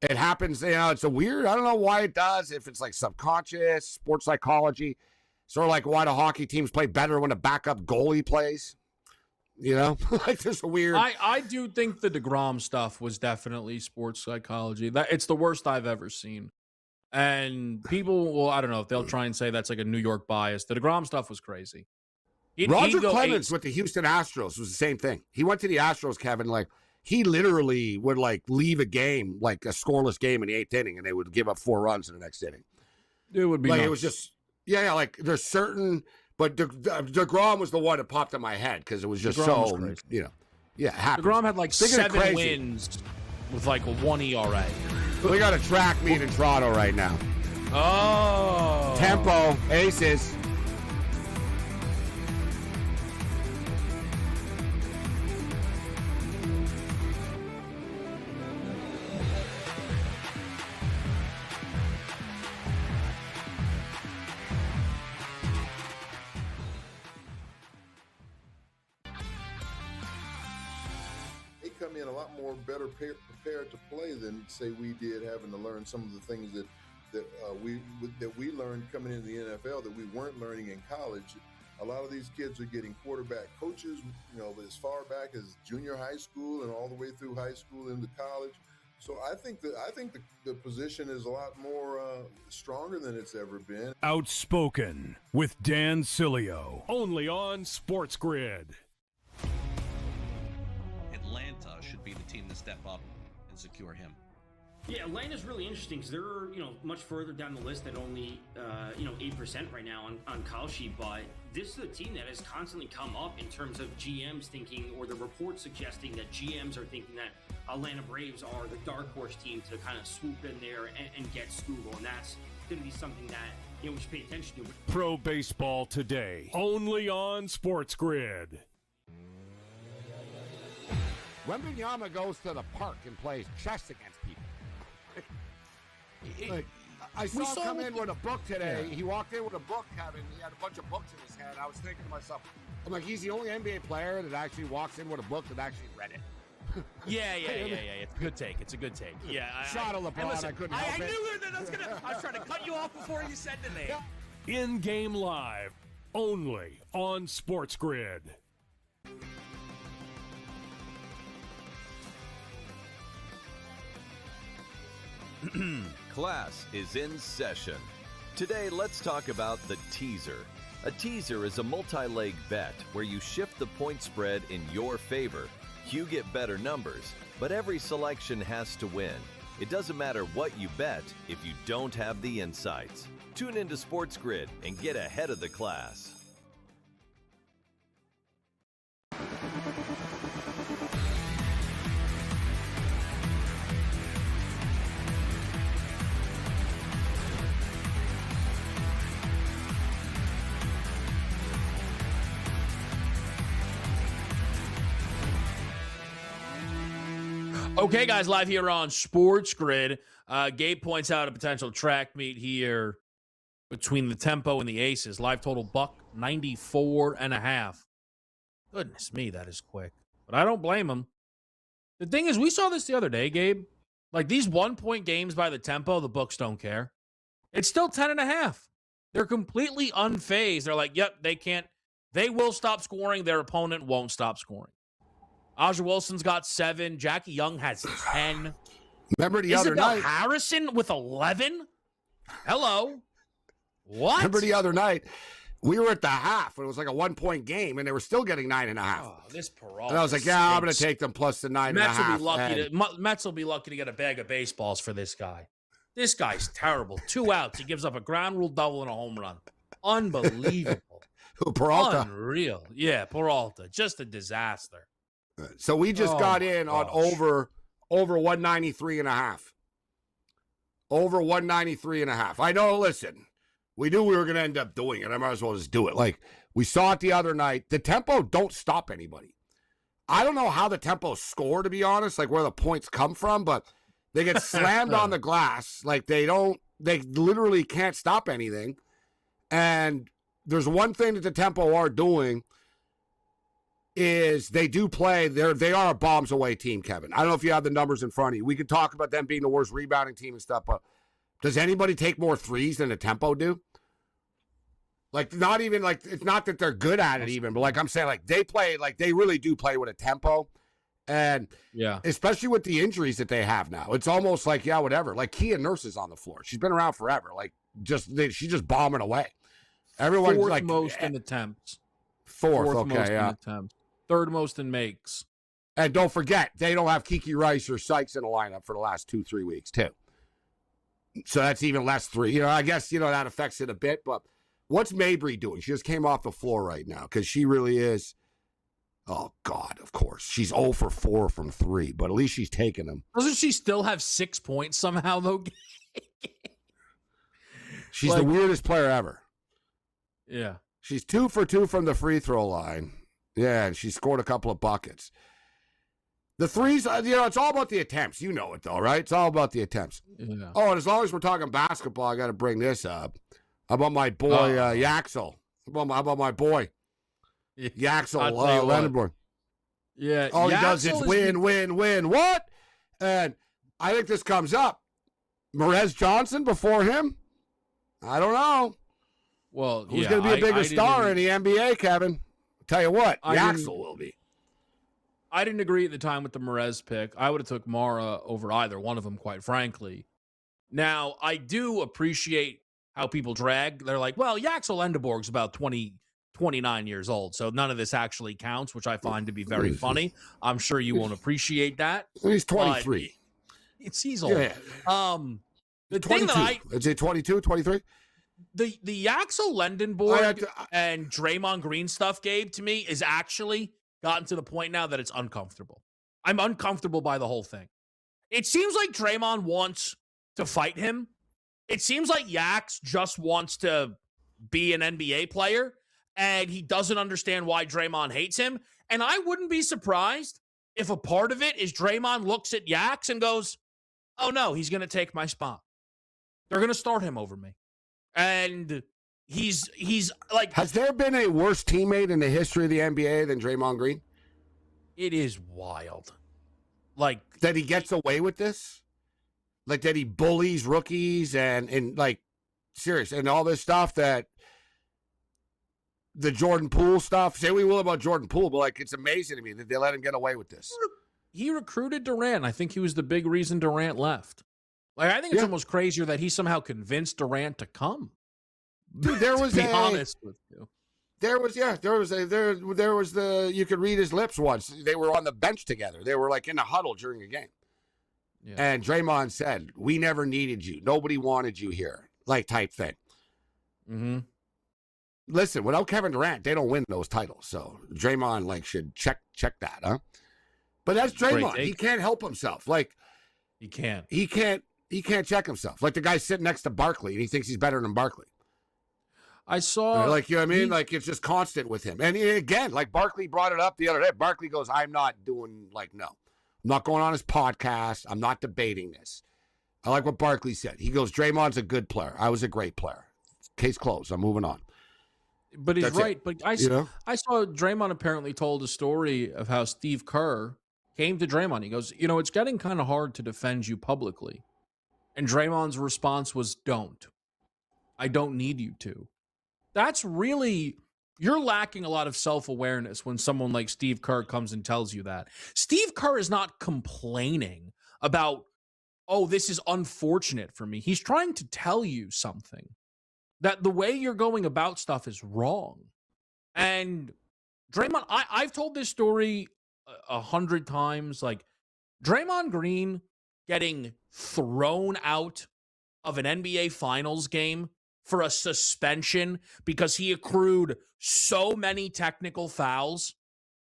It happens, it's a weird, I don't know why it does, if it's like subconscious, sports psychology, sort of like why the hockey teams play better when a backup goalie plays. Like there's a weird. I do think the DeGrom stuff was definitely sports psychology. It's the worst I've ever seen. And people will, I don't know if they'll try and say that's like a New York bias. The DeGrom stuff was crazy. Roger Clemens with the Houston Astros was the same thing. He went to the Astros, Kevin, like he literally would like leave a game, like a scoreless game in the 8th inning, and they would give up 4 runs in the next inning. It would be like nuts. It was just like there's certain, but DeGrom was the one that popped in my head because it was just DeGrom so happens. DeGrom had like Speaking of 7 crazy, wins with like a 1 ERA. We got a track meet in Toronto right now. Oh, Tempo Aces. Come in a lot more better prepared to play than say we did, having to learn some of the things that we learned coming into the NFL that we weren't learning in college. A lot of these kids are getting quarterback coaches, as far back as junior high school and all the way through high school into college. So I think the position is a lot more stronger than it's ever been. Outspoken with Dan Cilio, only on SportsGrid. Atlanta should be the team to step up and secure him. Yeah, Atlanta's really interesting because they're much further down the list at only 8% right now on Kyle sheet, but this is a team that has constantly come up in terms of GMs thinking, or the reports suggesting that GMs are thinking that Atlanta Braves are the dark horse team to kind of swoop in there and get Scoogle, and that's going to be something that we should pay attention to. Pro Baseball Today, only on SportsGrid. Wembanyama goes to the park and plays chess against people. I saw him come in with a book today. Yeah. He walked in with a book, Kevin. He had a bunch of books in his hand. I was thinking to myself, I'm like, he's the only NBA player that actually walks in with a book that actually read it. Yeah. It's a good take. Yeah. Shot of LeBron. Listen, I couldn't help I it. knew that I was trying to cut you off before you said the name. In-game live, only on SportsGrid. Class is in session. Today, let's talk about the teaser. A teaser is a multi-leg bet where you shift the point spread in your favor. You get better numbers, but every selection has to win. It doesn't matter what you bet if you don't have the insights. Tune into SportsGrid and get ahead of the class. Okay, guys, live here on SportsGrid. Gabe points out a potential track meet here between the Tempo and the Aces. Live total $194.5. Goodness me, that is quick. But I don't blame him. The thing is, we saw this the other day, Gabe. Like these 1-point games by the Tempo, the books don't care. It's still 10.5. They're completely unfazed. They're like, yep, they can't. They will stop scoring. Their opponent won't stop scoring. Aja Wilson's got 7. Jackie Young has 10. Remember the other night? Harrison with 11? Hello. What? Remember the other night? We were at the half. It was like a 1-point game, and they were still getting 9.5. Oh, this Peralta. And I was like, yeah, I'm going to take them plus the 9.5. Mets will be lucky to get a bag of baseballs for this guy. This guy's terrible. 2 outs. He gives up a ground rule double and a home run. Unbelievable. Who, Peralta? Unreal. Yeah, Peralta. Just a disaster. So we just got in on over 193.5. Over 193.5. I know, listen, we knew we were going to end up doing it. I might as well just do it. Like, we saw it the other night. The Tempo don't stop anybody. I don't know how the Tempo score, to be honest, like where the points come from, but they get slammed on the glass. Like, they literally can't stop anything. And there's one thing that the Tempo are doing is they do play. They are a bombs away team, Kevin. I don't know if you have the numbers in front of you. We could talk about them being the worst rebounding team and stuff, but does anybody take more threes than the Tempo do? Like, not even like, it's not that they're good at it even, but like I'm saying, like they play, like they really do play with a tempo. And yeah, especially with the injuries that they have now, it's almost like, yeah, whatever. Like Kia Nurse is on the floor. She's been around forever. Like she's just bombing away. Everyone's fourth like most in attempts. Fourth, most okay, yeah. in attempts. Third most in makes. And don't forget, they don't have Kiki Rice or Sykes in the lineup for the last 2-3 weeks, too. So that's even less 3. I guess, that affects it a bit. But what's Mabry doing? She just came off the floor right now because she really is. Oh, God, of course. She's 0 for 4 from 3, but at least she's taking them. Doesn't she still have 6 points somehow, though? She's the weirdest player ever. Yeah. She's 2 for 2 from the free throw line. Yeah, and she scored a couple of buckets. The threes, it's all about the attempts. You know it, though, right? It's all about the attempts. Yeah. Oh, and as long as we're talking basketball, I got to bring this up. How about my boy, Yaxel? How about my boy, Yaxel Lendenborg? Yeah. All he does is win, win, win. What? And I think this comes up. Merez Johnson before him? I don't know. Well, who's going to be a bigger star in the NBA, Kevin? I'll tell you what, Yaxel will be. I didn't agree at the time with the Merez pick. I would have took Mara over either one of them, quite frankly. Now, I do appreciate how people drag. They're like, well, Yaxel Lendeborg's about 29 years old, so none of this actually counts, which I find to be very funny. I'm sure you won't appreciate that. He's 23. He's old. Yeah. The 22. thing that Is it 22, 23? The Yaxel Lendenborg and Draymond Green stuff, Gabe, to me, is actually gotten to the point now that it's uncomfortable. I'm uncomfortable by the whole thing. It seems like Draymond wants to fight him. It seems like Yax just wants to be an NBA player, and he doesn't understand why Draymond hates him. And I wouldn't be surprised if a part of it is Draymond looks at Yax and goes, oh no, he's going to take my spot. They're going to start him over me. And he's like... Has there been a worse teammate in the history of the NBA than Draymond Green? It is wild. Like... That he gets away with this? Like that he bullies rookies and like, serious, and all this stuff that... The Jordan Poole stuff. Say we will about Jordan Poole, but like it's amazing to me that they let him get away with this. He recruited Durant. I think he was the big reason Durant left. Like I think it's almost crazier that he somehow convinced Durant to come. Dude, there was to be honest with you. There was the you could read his lips once. They were on the bench together. They were like in a huddle during a game. Yeah. And Draymond said, "We never needed you. Nobody wanted you here." Like type thing. Mm-hmm. Listen, without Kevin Durant, they don't win those titles. So Draymond like should check that, huh? But that's Draymond. He can't help himself. Like he can't check himself. Like the guy sitting next to Barkley and he thinks he's better than Barkley. I saw like, you know what I mean? Like it's just constant with him. And again, like Barkley brought it up the other day. Barkley goes, I'm not doing no. I'm not going on his podcast. I'm not debating this. I like what Barkley said. He goes, Draymond's a good player. I was a great player. Case closed. I'm moving on. But he's right. But I saw Draymond apparently told a story of how Steve Kerr came to Draymond. He goes, it's getting kind of hard to defend you publicly. And Draymond's response was, don't. I don't need you to. That's really, you're lacking a lot of self-awareness when someone like Steve Kerr comes and tells you that. Steve Kerr is not complaining about, oh, this is unfortunate for me. He's trying to tell you something. That the way you're going about stuff is wrong. And Draymond, I've told this story 100 times. Like, Draymond Green getting thrown out of an NBA Finals game for a suspension because he accrued so many technical fouls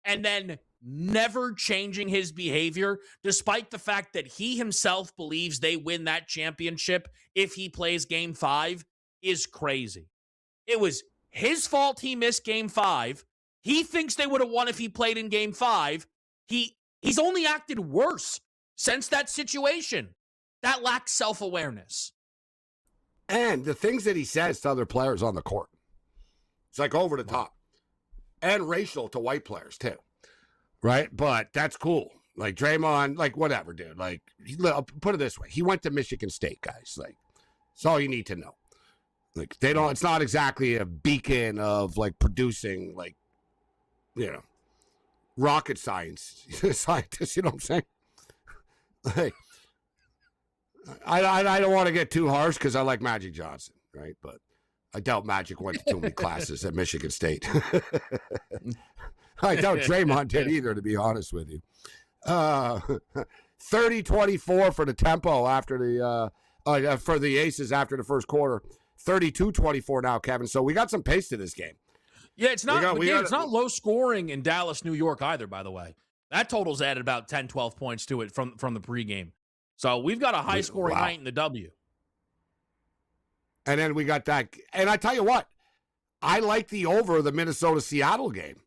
and then never changing his behavior, despite the fact that he himself believes they win that championship if he plays Game 5, is crazy. It was his fault he missed Game 5. He thinks they would have won if he played in Game 5. He's only acted worse since that situation. That lacks self-awareness. And the things that he says to other players on the court. It's like over the top. And racial to white players, too. Right? But that's cool. Like, Draymond, like, whatever, dude. Like, put it this way. He went to Michigan State, guys. Like, that's all you need to know. Like, they don't, it's not exactly a beacon of, like, producing, like, rocket scientists, you know what I'm saying? Like, I don't want to get too harsh because I like Magic Johnson, right? But I doubt Magic went to too many classes at Michigan State. I doubt Draymond did either, to be honest with you. 30-24 for the tempo after the for the Aces after the first quarter. 32-24 now, Kevin. So we got some pace to this game. Yeah, it's not it's not low scoring in Dallas, New York either, by the way. That total's added about 10, 12 points to it from the pregame. So we've got a high-scoring night in the W. And then we got that. And I tell you what, I like the over the Minnesota-Seattle game.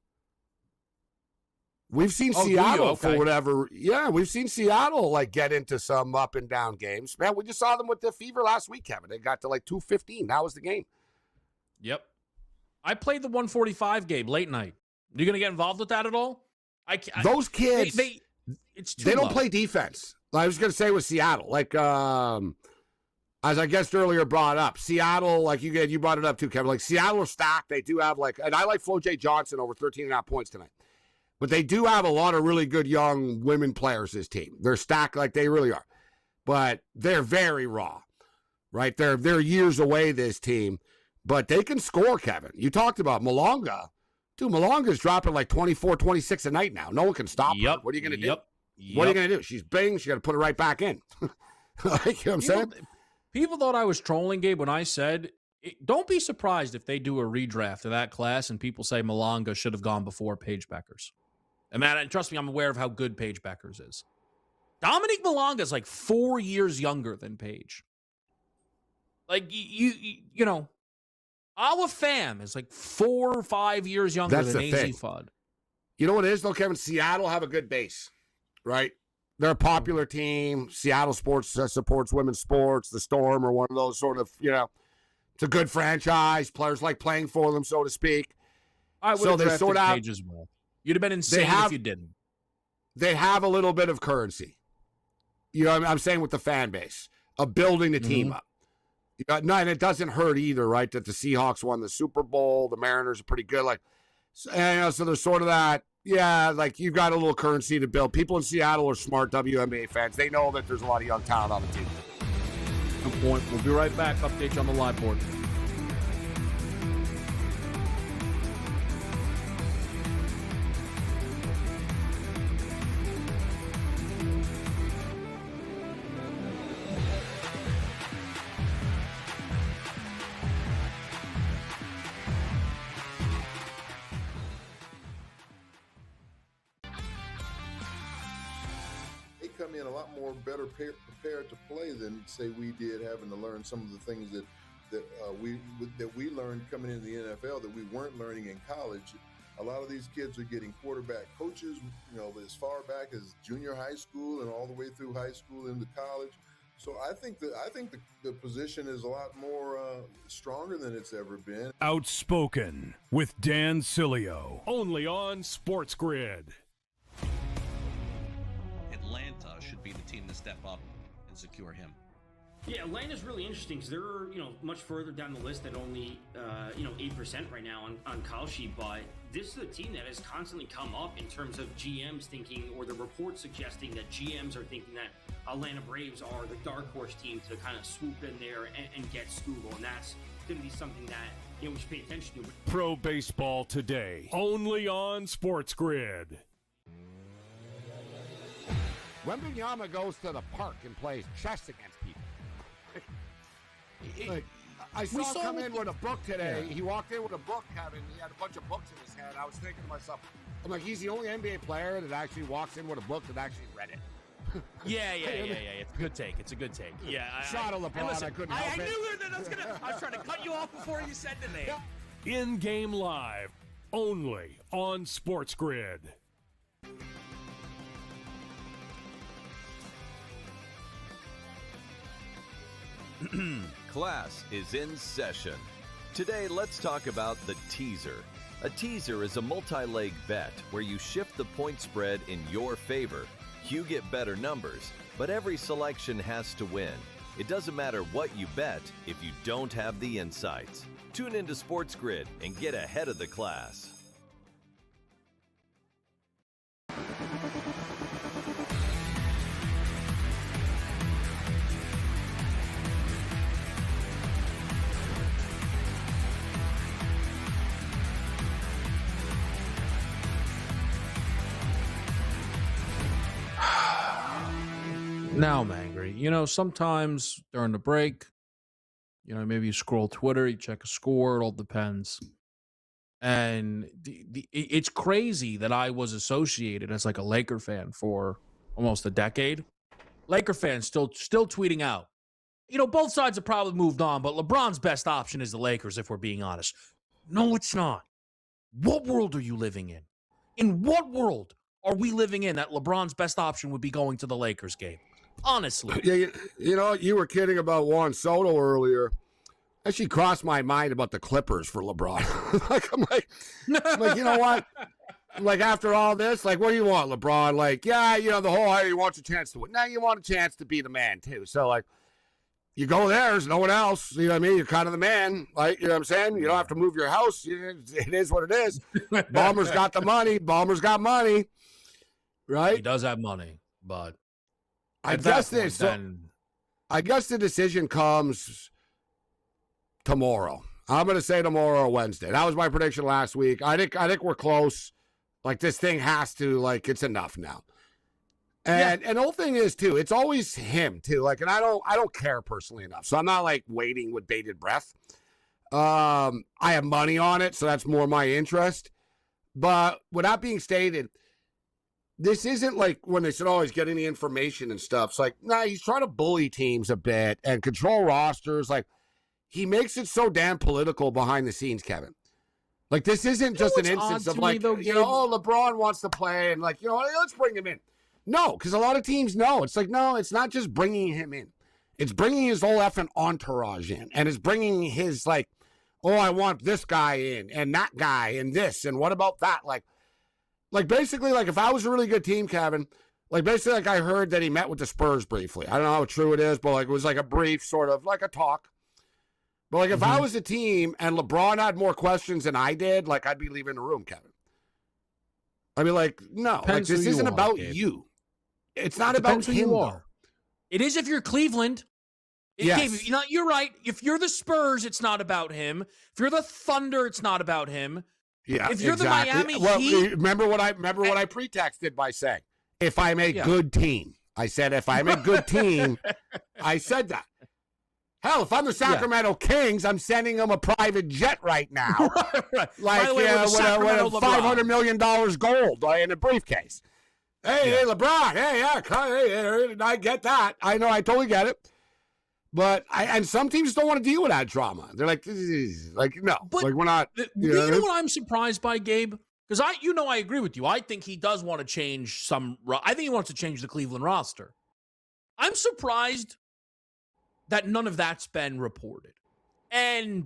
We've seen Seattle for whatever. Yeah, we've seen Seattle like get into some up and down games. Man, we just saw them with the Fever last week, Kevin. They got to like 215. That was the game. Yep. I played the 145 game late night. You going to get involved with that at all? Those kids, they don't low. play defense. I was going to say with Seattle, like as I guessed earlier, brought up Seattle, like you brought it up too, Kevin. Like Seattle are stacked. They do have and I like Flo J. Johnson over 13.5 points tonight. But they do have a lot of really good young women players, this team. They're stacked like they really are. But they're very raw, right? They're years away, this team. But they can score, Kevin. You talked about Malonga. Dude, Malonga's dropping like 24, 26 a night now. No one can stop her. What are you going to do? What are you going to do? She's bing. She got to put it right back in. You know what I'm saying? People thought I was trolling, Gabe, when I said, don't be surprised if they do a redraft of that class and people say Malonga should have gone before Paige Beckers. And man, and trust me, I'm aware of how good Paige Beckers is. Dominique Malonga is like 4 years younger than Paige. Like, you know, our fam is like 4 or 5 years younger than AZ Fudd. You know what it is, though, Kevin? Seattle have a good base, right? They're a popular team. Seattle sports supports women's sports. The Storm are one of those sort of, you know, it's a good franchise. Players like playing for them, so to speak. I would have drafted Paige as well. You'd have been insane if you didn't. They have a little bit of currency. You know, I'm saying with the fan base of building the team up. No, and it doesn't hurt either, right? That the Seahawks won the Super Bowl. The Mariners are pretty good. Like, so there's sort of that. Yeah, like you've got a little currency to build. People in Seattle are smart WNBA fans. They know that there's a lot of young talent on the team. Good point. We'll be right back. Update you on the live board. Come in a lot more better prepared to play than say we did, having to learn some of the things that we learned coming into the NFL that we weren't learning in college. A lot of these kids are getting quarterback coaches, you know, as far back as junior high school and all the way through high school into college. So I think the position is a lot more stronger than it's ever been. Outspoken with Dan Cilio, only on SportsGrid. Atlanta should be the team to step up and secure him. Yeah, Atlanta's really interesting because they're, much further down the list at only, 8% right now on call sheet. But this is a team that has constantly come up in terms of GMs thinking, or the reports suggesting that GMs are thinking that Atlanta Braves are the dark horse team to kind of swoop in there and get Scoogle. And that's going to be something that, we should pay attention to. Pro Baseball Today, only on SportsGrid. Wembanyama goes to the park and plays chess against people. I saw him come in with a book today. Yeah. He walked in with a book, Kevin. He had a bunch of books in his hand. I was thinking to myself, I'm like, he's the only NBA player that actually walks in with a book that actually read it. Yeah. It's a good take. Yeah. Shot of LeBron. Listen, I couldn't help it. I knew that I was trying to cut you off before you said the name. In-game live, only on SportsGrid. Class is in session. Today, let's talk about the teaser. A teaser is a multi-leg bet where you shift the point spread in your favor. You get better numbers, but every selection has to win. It doesn't matter what you bet if you don't have the insights. Tune into SportsGrid and get ahead of the class. Now I'm angry. Sometimes during the break, maybe you scroll Twitter, you check a score, it all depends. And it's crazy that I was associated as like a Laker fan for almost a decade. Laker fans still tweeting out. Both sides have probably moved on, but LeBron's best option is the Lakers, if we're being honest. No, it's not. What world are you living in? In what world are we living in that LeBron's best option would be going to the Lakers game? Honestly. Yeah, you were kidding about Juan Soto earlier. Actually crossed my mind about the Clippers for LeBron. I'm like, you know what? Like, after all this, like, what do you want, LeBron? Like, yeah, the whole, hey, you want a chance to win. Now you want a chance to be the man, too. So, like, you go there, there's no one else. You know what I mean? You're kind of the man. Like, you know what I'm saying? You don't have to move your house. It is what it is. Ballmer's got the money. Ballmer's got money. Right? He does have money, but I guess the decision comes tomorrow. I'm going to say tomorrow or Wednesday. That was my prediction last week. I think we're close. Like, this thing has to, like, it's enough now. And the whole thing is, too, it's always him, too. Like, and I don't care personally enough. So I'm not, like, waiting with bated breath. I have money on it, so that's more my interest. But with that being stated, this isn't like when they said, oh, he's getting the information and stuff. It's like, nah, he's trying to bully teams a bit and control rosters. Like, he makes it so damn political behind the scenes, Kevin. Like, this isn't just an instance of, like, LeBron wants to play and, like, let's bring him in. No, because a lot of teams know. It's like, no, it's not just bringing him in. It's bringing his whole effing entourage in. And it's bringing his, like, oh, I want this guy in and that guy and this and what about that? Like basically, like, if I was a really good team, Kevin, like, basically, like, I heard that he met with the Spurs briefly. I don't know how true it is, but, like, it was like a brief sort of, like, a talk. But, like, if I was a team and LeBron had more questions than I did, like, I'd be leaving the room, Kevin. I'd be like, no, like, this isn't about you. It's not about him. You are. It is if you're Cleveland. Yes. Gabe, you're right. If you're the Spurs, it's not about him. If you're the Thunder, it's not about him. Yeah, if you're exactly. the Miami Heat, remember what I pretexted by saying, if I'm a good team. I said, if I'm a good team, I said that. Hell, if I'm the Sacramento Kings, I'm sending them a private jet right now. Right. Like, with $500 million gold in a briefcase. Hey, LeBron. Hey, I get that. I know, I totally get it. But and some teams don't want to deal with that drama. They're like, no, but like, we're not. You know what I'm surprised by, Gabe? Because I agree with you. I think he does want to change I think he wants to change the Cleveland roster. I'm surprised that none of that's been reported. And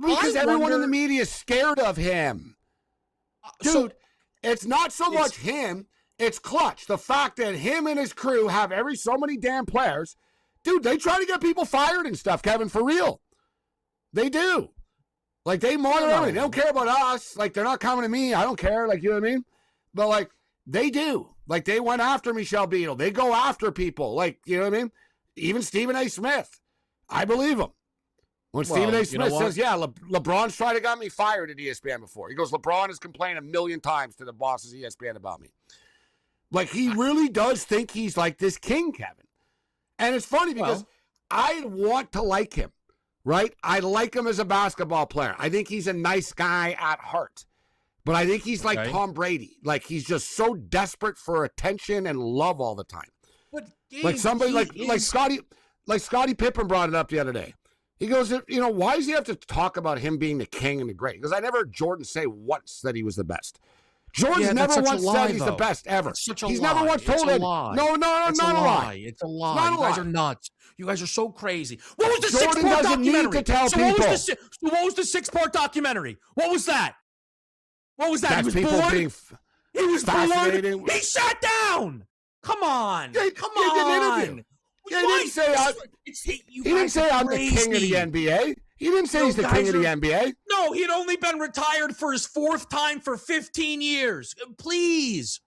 because everyone in the media is scared of him. Dude, it's not so much him, it's Clutch. The fact that him and his crew have so many damn players. Dude, they try to get people fired and stuff, Kevin, for real. They do. Like, they monitor everything. They don't care about us. Like, they're not coming to me. I don't care. Like, you know what I mean? But, like, they do. Like, they went after Michelle Beadle. They go after people. Like, you know what I mean? Even Stephen A. Smith. I believe him. When Stephen A. Smith says, yeah, LeBron's tried to get me fired at ESPN before. He goes, LeBron has complained 1,000,000 times to the bosses at ESPN about me. Like, he really does think he's like this king, Kevin. And it's funny because I want to like him, right? I like him as a basketball player. I think he's a nice guy at heart. But I think he's like Tom Brady. Like, he's just so desperate for attention and love all the time. But Gabe, like somebody like Scottie Pippen brought it up the other day. He goes, why does he have to talk about him being the king and the great? Because I never heard Jordan say once that he was the best. Jordan's never once said he's the best ever. He's never once told it. No, not a lie. It's a lie. You guys are nuts. You guys are so crazy. What was the Jordan six-part doesn't documentary? need to tell people. What was the six-part documentary? What was that? What was that? That's he was bored. He was fascinating. bored. He sat down. Come on. Come on. He did an interview. He didn't say I'm the king of the NBA. He didn't say he's the king of the NBA. No, he'd only been retired for his fourth time for 15 years. Please.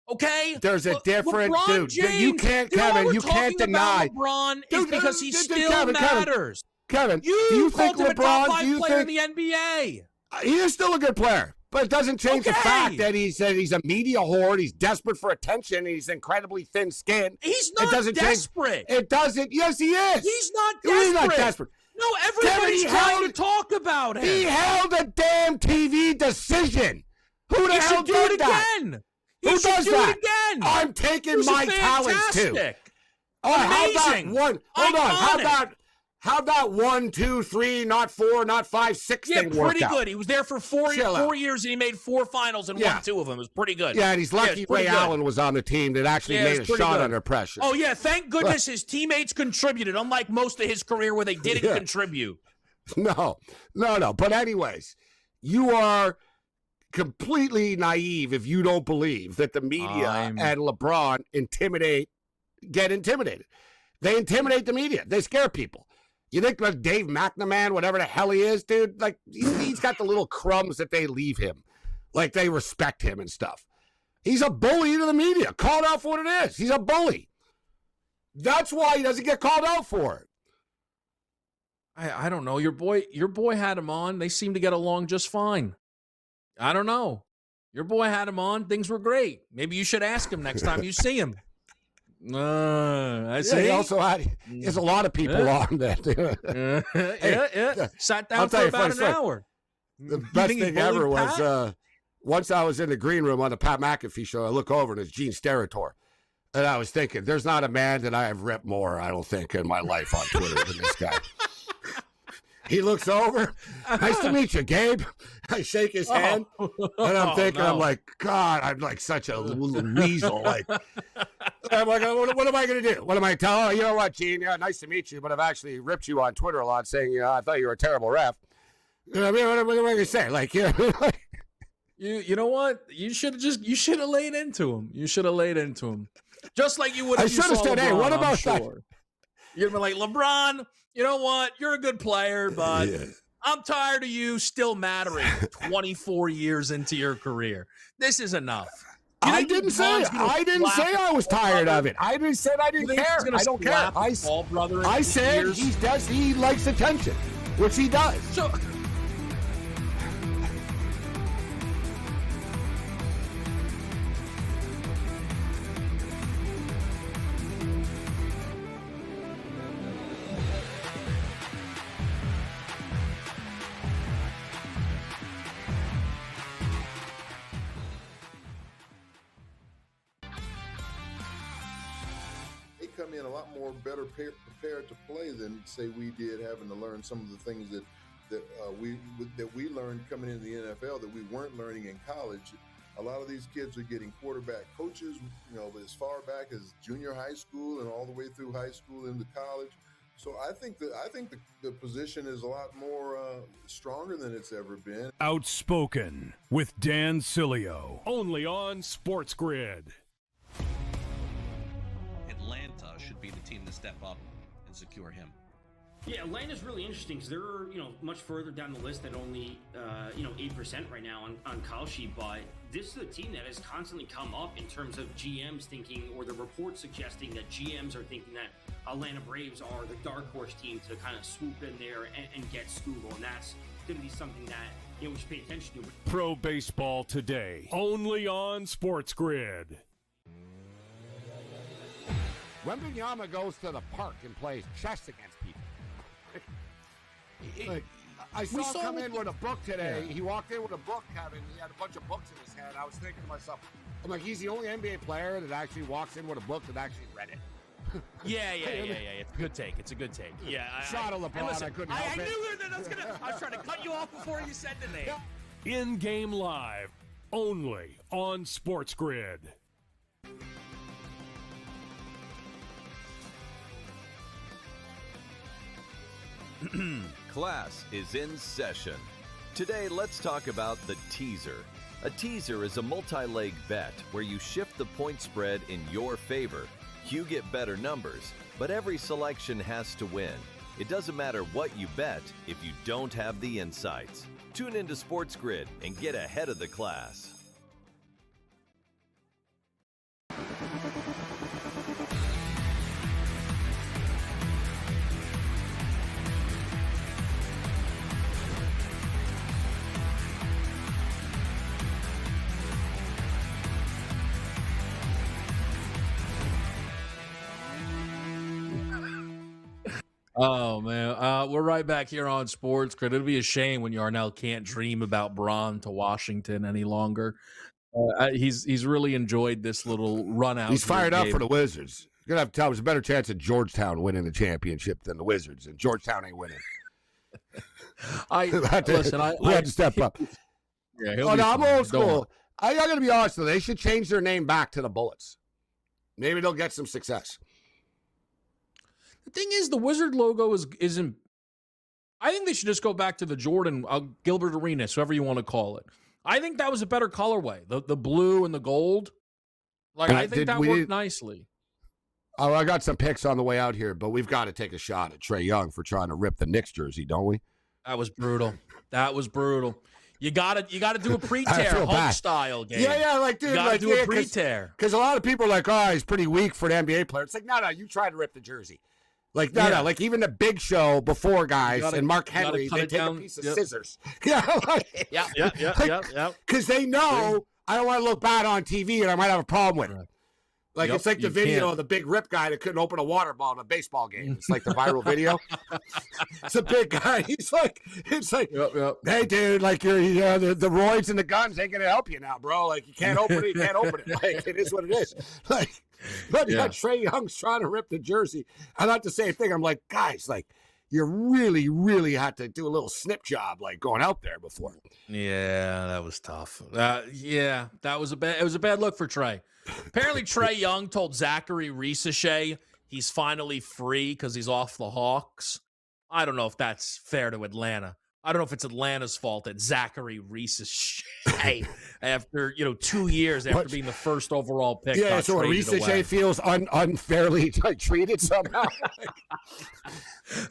Okay? There's a different LeBron dude. James, You can't, Kevin. You can't deny. LeBron is because he still matters. Kevin, You do you called think him a top LeBron? 5 player in the NBA. He is still a good player, But it doesn't change the Okay. fact that he's a media whore. He's desperate for attention. And he's incredibly thin-skinned. He's not It doesn't desperate. It doesn't. Yes, he is. He's not desperate. He's not desperate. No, everybody's trying to talk about him. He held a damn TV decision. Who the He hell should do did it that? again. Who He should does do that? it again. I'm taking This is my talents too. fantastic. Oh, how Amazing. about one? Hold on. Iconic. How about 1, 2, 3, not 4, not 5, 6 Yeah, thing worked pretty out? good. He was there for four Chill out. years, and he made 4 finals and Yeah. won 2 of them. It was pretty good. Yeah, and he's lucky it's pretty Ray good. Allen was on the team that actually Yeah, made a it's pretty shot good. under pressure. Oh, yeah, thank goodness his teammates contributed, unlike most of his career where they didn't Yeah. contribute. No. But anyways, you are completely naive if you don't believe that the media and LeBron get intimidated. They intimidate the media. They scare people. You think like Dave McNamara, whatever the hell he is, dude, like he's got the little crumbs that they leave him. Like they respect him and stuff. He's a bully to the media. Called out for what it is. He's a bully. That's why he doesn't get called out for it. I don't know. Your boy had him on. They seem to get along just fine. I don't know. Your boy had him on. Things were great. Maybe you should ask him next time you see him. I see. He also had. There's a lot of people on that. Yeah. Sat I'll down tell for you about first, an hour. The You best think he thing ever bullied was Pat? once I was in the green room on the Pat McAfee show. I look over and it's Gene Steratore, and I was thinking, "There's not a man that I have ripped more, I don't think, in my life on Twitter than this guy." He looks over. Nice to meet you, Gabe. I shake his hand, and I'm thinking, no. I'm like, God, I'm like such a weasel. Like, I'm like, what am I going to do? What am I telling? Oh, you know what, Gene? Yeah, nice to meet you, but I've actually ripped you on Twitter a lot, saying, I thought you were a terrible ref. You know, what am I going to say? Like, You know what? You should have laid into him. You should have laid into him. Just like you would have. I should have said, hey, what about that? You'd have been like, LeBron, you know what? You're a good player, but I'm tired of you still mattering 24 years into your career. This is enough. I didn't say I was tired of it. I just said I didn't care. I don't care. I said he likes attention, which he does. So They come in a lot more better prepared to play than say we did, having to learn some of the things that we learned coming into the NFL that we weren't learning in college. A lot of these kids are getting quarterback coaches, as far back as junior high school and all the way through high school into college. So I think the position is a lot more stronger than it's ever been. Outspoken with Dan Cilio, only on SportsGrid. Atlanta should be the team to step up and secure him. Yeah, Atlanta's really interesting because they're much further down the list at only 8% right now on call sheet. But this is a team that has constantly come up in terms of GMs thinking, or the reports suggesting that GMs are thinking that Atlanta Braves are the dark horse team to kind of swoop in there and get Scoogle, and that's going to be something that we should pay attention to. Pro Baseball Today, only on SportsGrid. Wembanyama goes to the park and plays chess against people. Like, I saw him come in with a book today. Yeah. He walked in with a book, Kevin. He had a bunch of books in his hand. I was thinking to myself, I'm like, he's the only NBA player that actually walks in with a book that actually read it. Yeah. It's a good take. It's a good take. Yeah. Shot of LeBron. Listen, I couldn't help I it. knew that I was trying to cut you off before you said the name. In-game live, only on SportsGrid. Class is in session. Today, let's talk about the teaser. A teaser is a multi-leg bet where you shift the point spread in your favor. You get better numbers, but every selection has to win. It doesn't matter what you bet if you don't have the insights. Tune into SportsGrid and get ahead of the class. Oh man, we're right back here on SportsGrid. It'll be a shame when Yarnell can't dream about Braun to Washington any longer. He's really enjoyed this little run out. He's fired up for the Wizards. You're gonna have to tell him there's a better chance of Georgetown winning the championship than the Wizards, and Georgetown ain't winning. I had to step up. Yeah, I'm old school. I gotta be honest though, they should change their name back to the Bullets. Maybe they'll get some success. The thing is, the Wizard logo isn't. I think they should just go back to the Jordan Gilbert Arenas, whoever you want to call it. I think that was a better colorway, the blue and the gold. I think that worked nicely. Oh, I got some picks on the way out here, but we've got to take a shot at Trae Young for trying to rip the Knicks jersey, don't we? That was brutal. You gotta do a pre-tear Hulk style game. Yeah, dude, you gotta do a pre-tear. Because a lot of people are like, oh, he's pretty weak for an NBA player. It's like, no, you try to rip the jersey. No, like even the Big Show before guys and Mark Henry, they take a piece of scissors. Yeah, because they know I don't want to look bad on TV and I might have a problem with it. It's like the video of the big rip guy that couldn't open a water ball in a baseball game. It's like the viral video. It's a big guy. It's like, hey, dude, the roids and the guns ain't gonna help you now, bro. Like you can't open it, Like it is what it is. But Trae Young's trying to rip the jersey. I thought the same thing. I'm like, guys, you really, really had to do a little snip job, going out there before. Yeah, that was tough. That was it was a bad look for Trae. Apparently, Trae Young told Zachary Risache he's finally free because he's off the Hawks. I don't know if that's fair to Atlanta. I don't know if it's Atlanta's fault that Zachary Risache, after 2 years after being the first overall pick, so Risache feels unfairly treated somehow.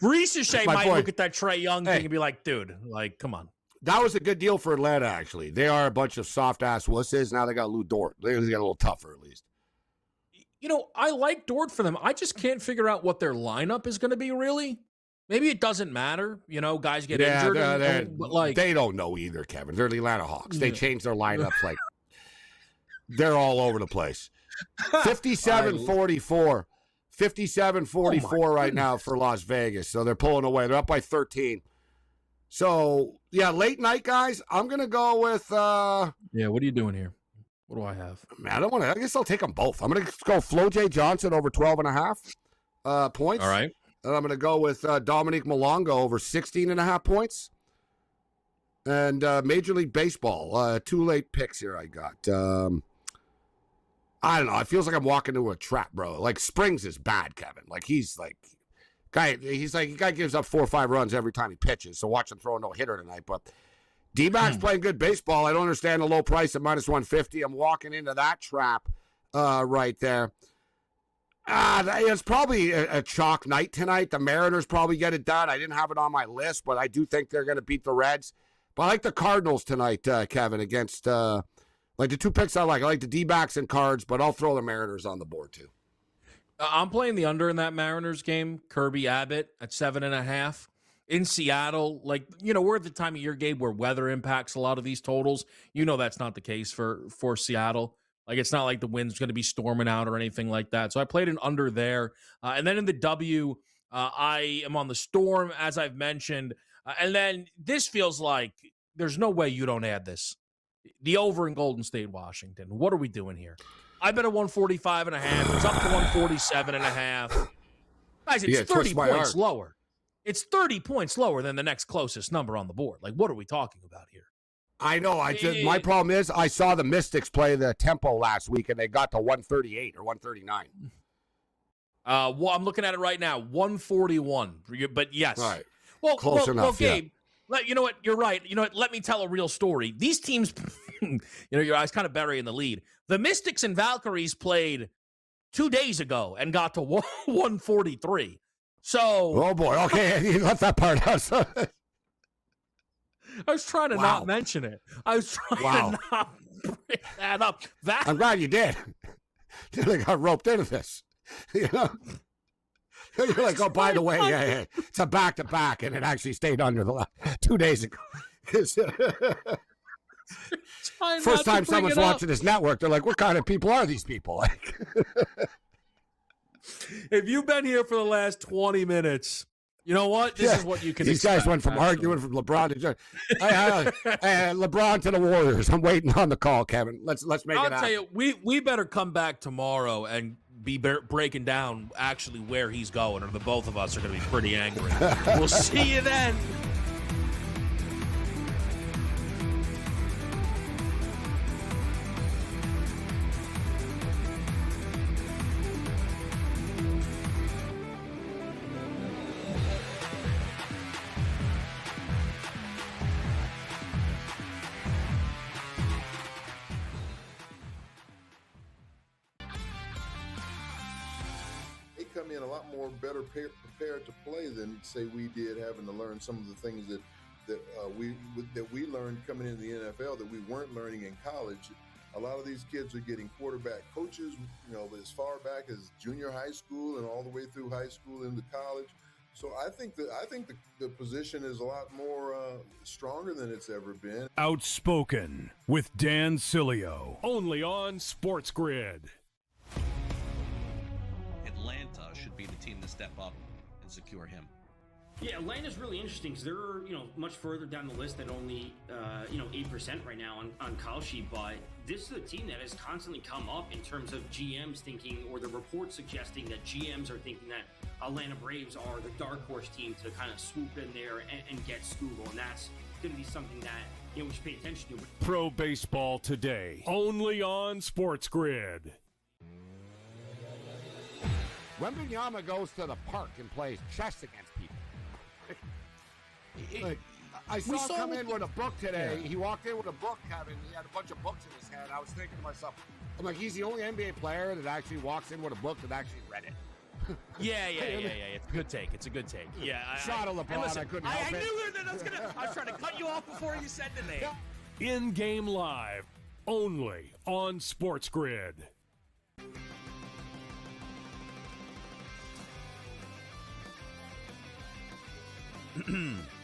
Risache might look at that Trae Young thing and be like, dude, come on. That was a good deal for Atlanta, actually. They are a bunch of soft-ass wusses. Now they got Lou Dort. They got a little tougher, at least. I like Dort for them. I just can't figure out what their lineup is going to be, really. Maybe it doesn't matter. Guys get injured. They don't know either, Kevin. They're the Atlanta Hawks. They change their lineups. They're all over the place. 57-44. 57-44 right now for Las Vegas. So they're pulling away. They're up by 13. So, late night, guys, I'm going to go with... what are you doing here? What do I have? Man, I don't want to... I guess I'll take them both. I'm going to go Flo J. Johnson over 12.5 points. All right. And I'm going to go with Dominique Malonga over 16.5 points. And Major League Baseball, 2 late picks here I got. I don't know. It feels like I'm walking into a trap, bro. Springs is bad, Kevin. Guy gives up 4 or 5 runs every time he pitches, so watch him throw a no-hitter tonight. But D-bac's playing good baseball. I don't understand the low price at -150. I'm walking into that trap right there. It's probably a chalk night tonight. The Mariners probably get it done. I didn't have it on my list, but I do think they're going to beat the Reds. But I like the Cardinals tonight, Kevin, against the 2 picks I like. I like the D-backs and Cards, but I'll throw the Mariners on the board too. I'm playing the under in that Mariners game. Kirby Abbott at 7.5 in Seattle. We're at the time of year, Gabe, where weather impacts a lot of these totals. That's not the case for Seattle. It's not like the wind's going to be storming out or anything like that. So I played an under there. And then in the W, I am on the Storm, as I've mentioned. And then this feels like there's no way you don't add this. The over in Golden State, Washington. What are we doing here? I bet a 145.5. It's up to 147.5. Guys, it's 30 points lower. It's 30 points lower than the next closest number on the board. What are we talking about here? I know. My problem is I saw the Mystics play the Tempo last week, and they got to 138 or 139. I'm looking at it right now, 141. But yes. All right. Well, close enough. Well, Gabe, you know what? You're right. You know what? Let me tell a real story. These teams, I was kind of burying the lead. The Mystics and Valkyries played 2 days ago and got to 143. So. Oh, boy. Okay. You left that part out. I was trying to not mention it. I was trying to not bring that up. I'm glad you did. They got roped into this. You're like, oh, by the way, it's a back-to-back, and it actually stayed under the 2 days ago. First time someone's watching this network, they're like, what kind of people are these people? If you've been here for the last 20 minutes, You know what? This is what you can These expect. guys went from arguing from LeBron to LeBron to the Warriors. I'm waiting on the call, Kevin. Let's make I'll it happen. tell you, we better come back tomorrow and be breaking down actually where he's going, or the both of us are going to be pretty angry. We'll see you then. Come in a lot more better prepared to play than say we did, having to learn some of the things that we learned coming into the NFL that we weren't learning in college. A lot of these kids are getting quarterback coaches, as far back as junior high school and all the way through high school into college. So I think the position is a lot more stronger than it's ever been. Outspoken with Dan Cilio, only on SportsGrid. Atlanta should be the team to step up and secure him. Yeah, Atlanta's really interesting because they're much further down the list at only 8% right now on call sheet. But this is a team that has constantly come up in terms of GMs thinking, or the reports suggesting that GMs are thinking that Atlanta Braves are the dark horse team to kind of swoop in there and get Scoogle, and that's going to be something that we should pay attention to. Pro Baseball Today, only on SportsGrid. Wembanyama goes to the park and plays chess against people. Like, I saw him come in with a book today. Yeah. He walked in with a book, Kevin. He had a bunch of books in his hand. I was thinking to myself, I'm like, he's the only NBA player that actually walks in with a book that actually read it. Yeah. It's a good take. It's a good take. Yeah. Shot of LeBron. Listen, I couldn't help I it. knew that I was trying to cut you off before you said the name. In-game live, only on SportsGrid.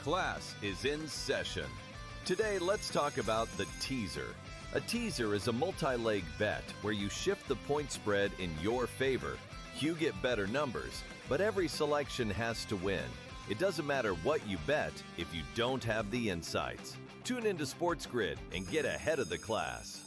Class is in session. Today, let's talk about the teaser. A teaser is a multi-leg bet where you shift the point spread in your favor. You get better numbers, but every selection has to win. It doesn't matter what you bet if you don't have the insights. Tune into SportsGrid and get ahead of the class.